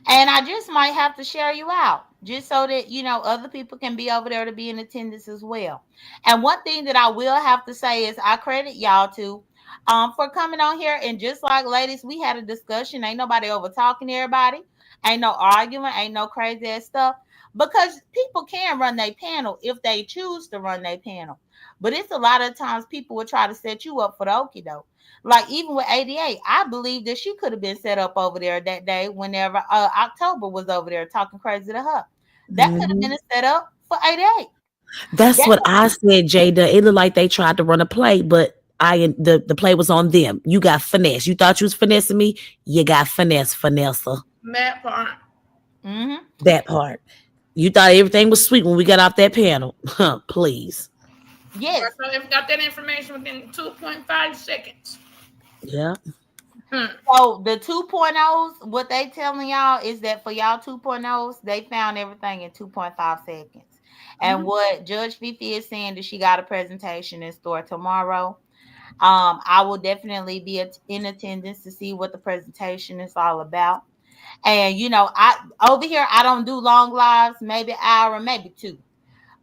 and I just might have to share you out, just so that other people can be over there to be in attendance as well. And one thing that I will have to say is I credit y'all to, for coming on here and just like ladies, we had a discussion. Ain't nobody over talking to everybody. Ain't no arguing. Ain't no crazy ass stuff. Because people can run their panel if they choose to run their panel. But it's a lot of times people will try to set you up for the okie doke. Like even with 88, I believe that she could have been set up over there that day whenever October was over there talking crazy to her. That could have Mhm. been a setup for 88. That's That what I said, Jada. It looked like they tried to run a play, but the play was on them. You got finesse. You thought you was finessing me. You got finesse, Vanessa. That part. hmm That part. You thought everything was sweet when we got off that panel. Huh, please. Yes. So if got that information within 2.5 seconds. Yeah. Hmm. So the 2.0s, what they telling y'all is that for y'all 2.0s, they found everything in 2.5 seconds. And Mm-hmm. what Judge Fifi is saying that she got a presentation in store tomorrow. I will definitely be in attendance to see what the presentation is all about. And I over here I don't do long lives, maybe an hour, maybe two.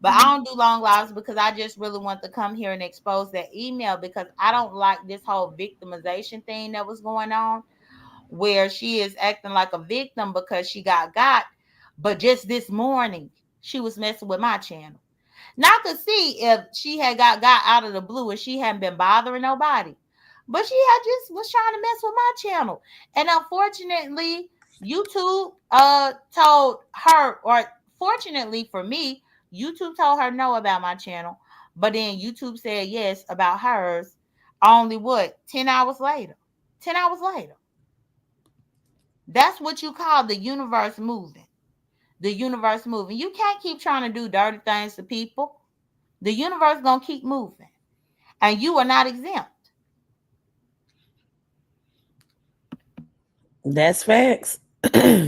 But I Mm-hmm. don't do long lives because I just really want to come here and expose that email because I don't like this whole victimization thing that was going on where she is acting like a victim because she got. But just this morning, she was messing with my channel. Now I could see if she had got out of the blue and she hadn't been bothering nobody. But she had just was trying to mess with my channel. And unfortunately, YouTube told her, or fortunately for me, YouTube told her no about my channel. But then YouTube said yes about hers only what, 10 hours later. 10 hours later. That's what you call the universe moving. The universe moving. You can't keep trying to do dirty things to people. The universe gonna keep moving, and you are not exempt. That's facts.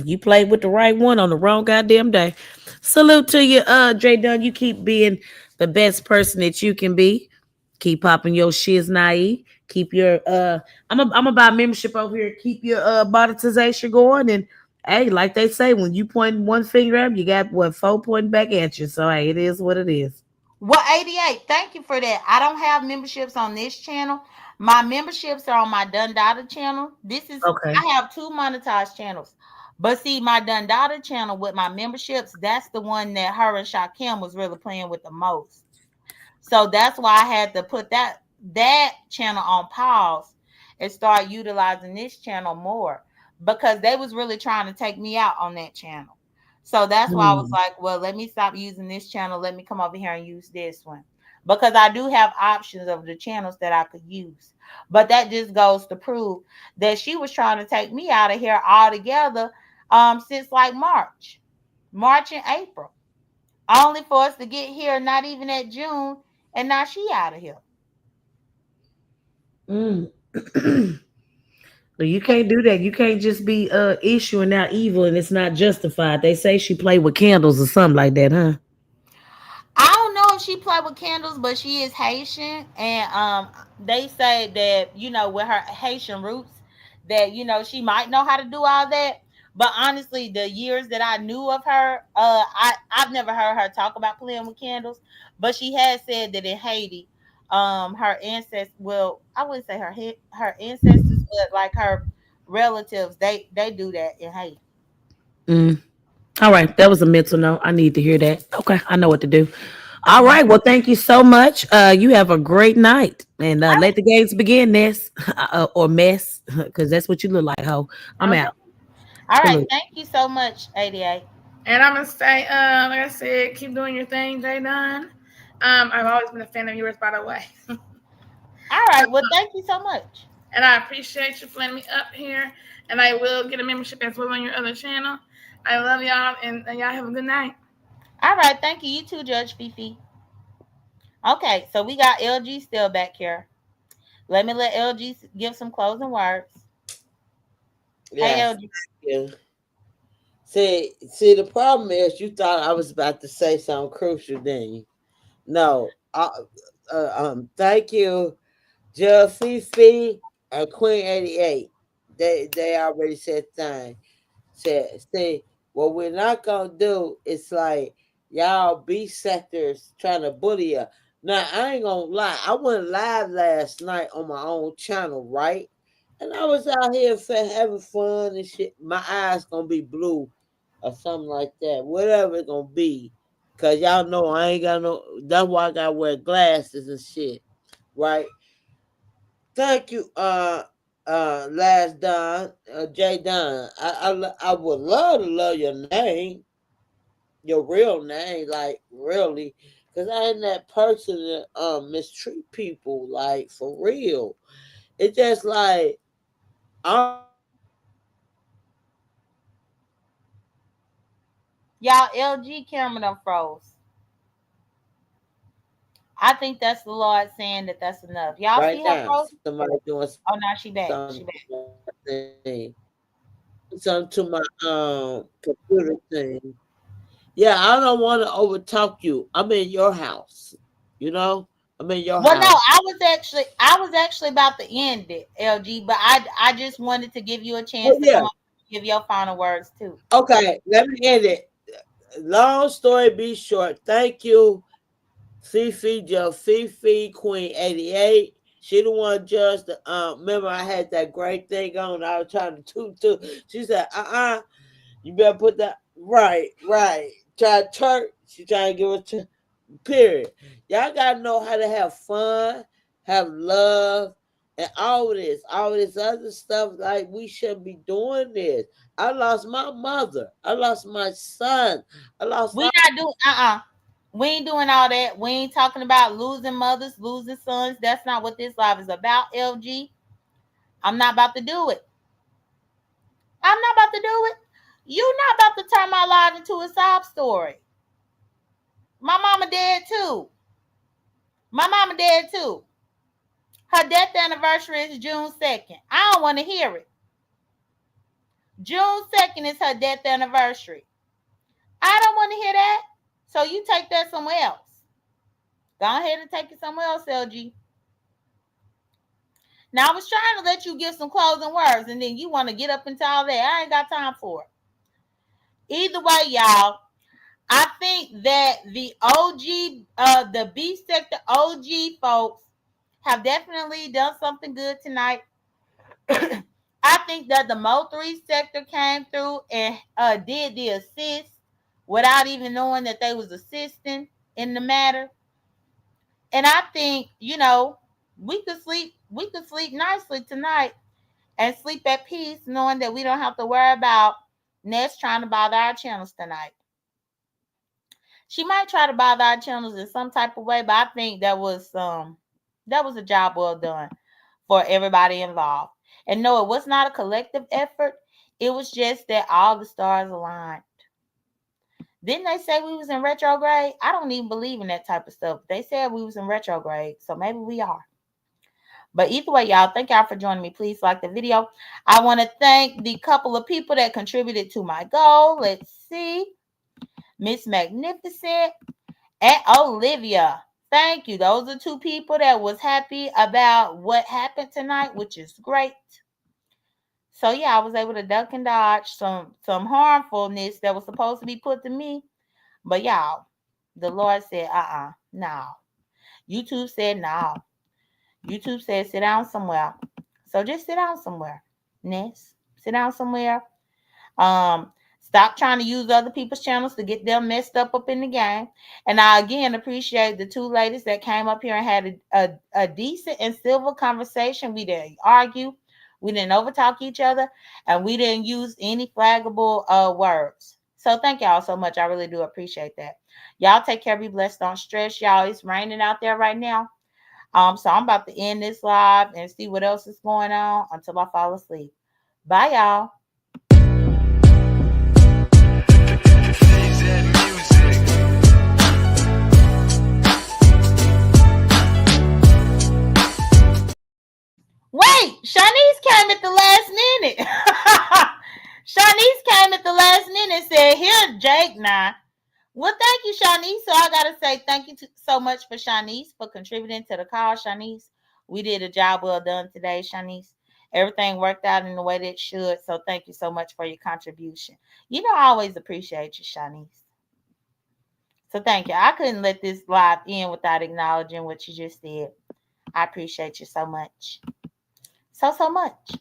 You played with the right one on the wrong goddamn day. Salute to you, J Dunn. You keep being the best person that you can be. Keep popping your shiz naive. Keep your I'm gonna buy membership over here. Keep your monetization going and Hey, like they say, when you point one finger up, you got what, four pointing back at you. So hey, it is what it is. Well, 88, thank you for that. I don't have memberships on this channel. My memberships are on my Dundada channel. Okay. I have two monetized channels. But see, my Dundada channel with my memberships, that's the one that her and Shakim was really playing with the most. So that's why I had to put that channel on pause and start utilizing this channel more because they was really trying to take me out on that channel. So that's why I was Hmm. like, well, let me stop using this channel. Let me come over here and use this one. Because I do have options of the channels that I could use. But that just goes to prove that she was trying to take me out of here altogether since like March. March and April. Only for us to get here not even at June, and now she out of here. Mm. But you can't do that. You can't just be issuing out evil and it's not justified. They say she played with candles or something like that, huh? I don't know if she played with candles, but she is Haitian, and they say that with her Haitian roots, that she might know how to do all that. But honestly, the years that I knew of her, I've never heard her talk about playing with candles. But she has said that in Haiti, her ancestors, well, I wouldn't say her ancestors, but like her relatives, they do that in Haiti. Mm. All right, that was a mental note. I need to hear that. Okay, I know what to do. All right, well, thank you so much. You have a great night, and let the games begin, Ness, or mess, because that's what you look like, ho. I'm Okay. out. All right. Salute. Thank you so much, 88. And I'm gonna say, like I said, keep doing your thing, J.Dunn. I've always been a fan of yours, by the way. All right. Well, thank you so much. And I appreciate you for letting me up here. And I will get a membership as well on your other channel. I love y'all, and y'all have a good night. All right. Thank you. You too, Judge Fifi. Okay. So we got LG still back here. Let LG give some closing words. Hey, Yes, LG. thank you. See, the problem is you thought I was about to say something crucial, didn't you? No. Thank you, Jill Fifi and Queen 88. They already said thing. Said, see, what we're not gonna do is like y'all B sectors trying to bully you. Now I ain't gonna lie, I went live last night on my own channel, right? And I was out here having fun and shit. My eyes gonna be blue or something like that, whatever it gonna be. Cause y'all know I ain't got no. That's why I gotta wear glasses and shit, right? Thank you, last Don, J.Dunn. I would love to love your name, your real name, like really, because I ain't that person that mistreat people, like for real. It's just like I'm Y'all, LG camera done froze. I think that's the Lord saying that that's enough. Y'all right see her now. frozen? Somebody doing Oh, now she back. She something back. to my thing, something to my computer thing. Yeah, I don't want to overtalk you. I'm in your house. You know, I'm in your Well, no, house. I was actually about to end it, LG, but I just wanted to give you a Oh chance to yeah. come up and give your final words too. Okay, let me end it. Long story be short. Thank you, Fifi, Joe, Fifi, Queen 88. She the one judged the remember I had that great thing on. I was trying to toot. She said, you better put that right. Try to turn. She trying to give us period. Y'all gotta know how to have fun, have love, and all this other stuff. Like we shouldn't be doing this. I lost my mother. I lost my son. I lost We all. not doing We ain't doing all that. We ain't talking about losing mothers, losing sons. That's not what this live is about, LG. I'm not about to do it. I'm not about to do it. You not about to turn my life into a sob story. My mama dead too. My mama dead too. Her death anniversary is June 2nd. I don't want to hear it. June 2nd is her death anniversary. I don't want to hear that. So you take that somewhere else. Go ahead and take it somewhere else, LG. Now I was trying to let you give some closing words, and then you want to get up into all that. I ain't got time for it. Either way, y'all, I think that the OG, the B sector OG folks have definitely done something good tonight. I think that the Mo 3 sector came through and did the assist without even knowing that they was assisting in the matter. And I think, we could sleep nicely tonight and sleep at peace knowing that we don't have to worry about Ness trying to bother our channels tonight. She might try to bother our channels in some type of way, but I think that was a job well done for everybody involved. And no, it was not a collective effort. It was just that all the stars aligned. Didn't they say we was in retrograde? I don't even believe in that type of stuff. They said we was in retrograde, so maybe we are. But either way, y'all, thank y'all for joining me. Please like the video. I want to thank the couple of people that contributed to my goal. Let's see. Miss Magnificent and Olivia. Thank you. Those are two people that was happy about what happened tonight, which is great. So yeah, I was able to duck and dodge some harmfulness that was supposed to be put to me. But y'all, the Lord said, no. YouTube said no. YouTube said sit down somewhere. So just sit down somewhere. Ness. Sit down somewhere. Stop trying to use other people's channels to get them messed up in the game. And I again appreciate the two ladies that came up here and had a decent and civil conversation. We didn't argue, we didn't overtalk each other, and we didn't use any flaggable words. So thank y'all so much. I really do appreciate that. Y'all take care, be blessed, don't stress. Y'all, it's raining out there right now. So I'm about to end this live and see what else is going on until I fall asleep. Bye, y'all. Wait, Shanice came at the last minute. Shanice came at the last minute and said, here, Jake, now. Well, thank you, Shanice. So I got to say thank you so much for Shanice for contributing to the call, Shanice. We did a job well done today, Shanice. Everything worked out in the way that it should. So thank you so much for your contribution. You know, I always appreciate you, Shanice. So thank you. I couldn't let this live end without acknowledging what you just said. I appreciate you so much. So much.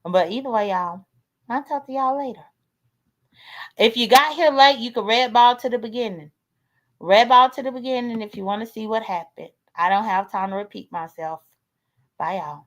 But either way, y'all, I'll talk to y'all later. If you got here late, you can red ball to the beginning. Red ball to the beginning if you want to see what happened. I don't have time to repeat myself. Bye, y'all.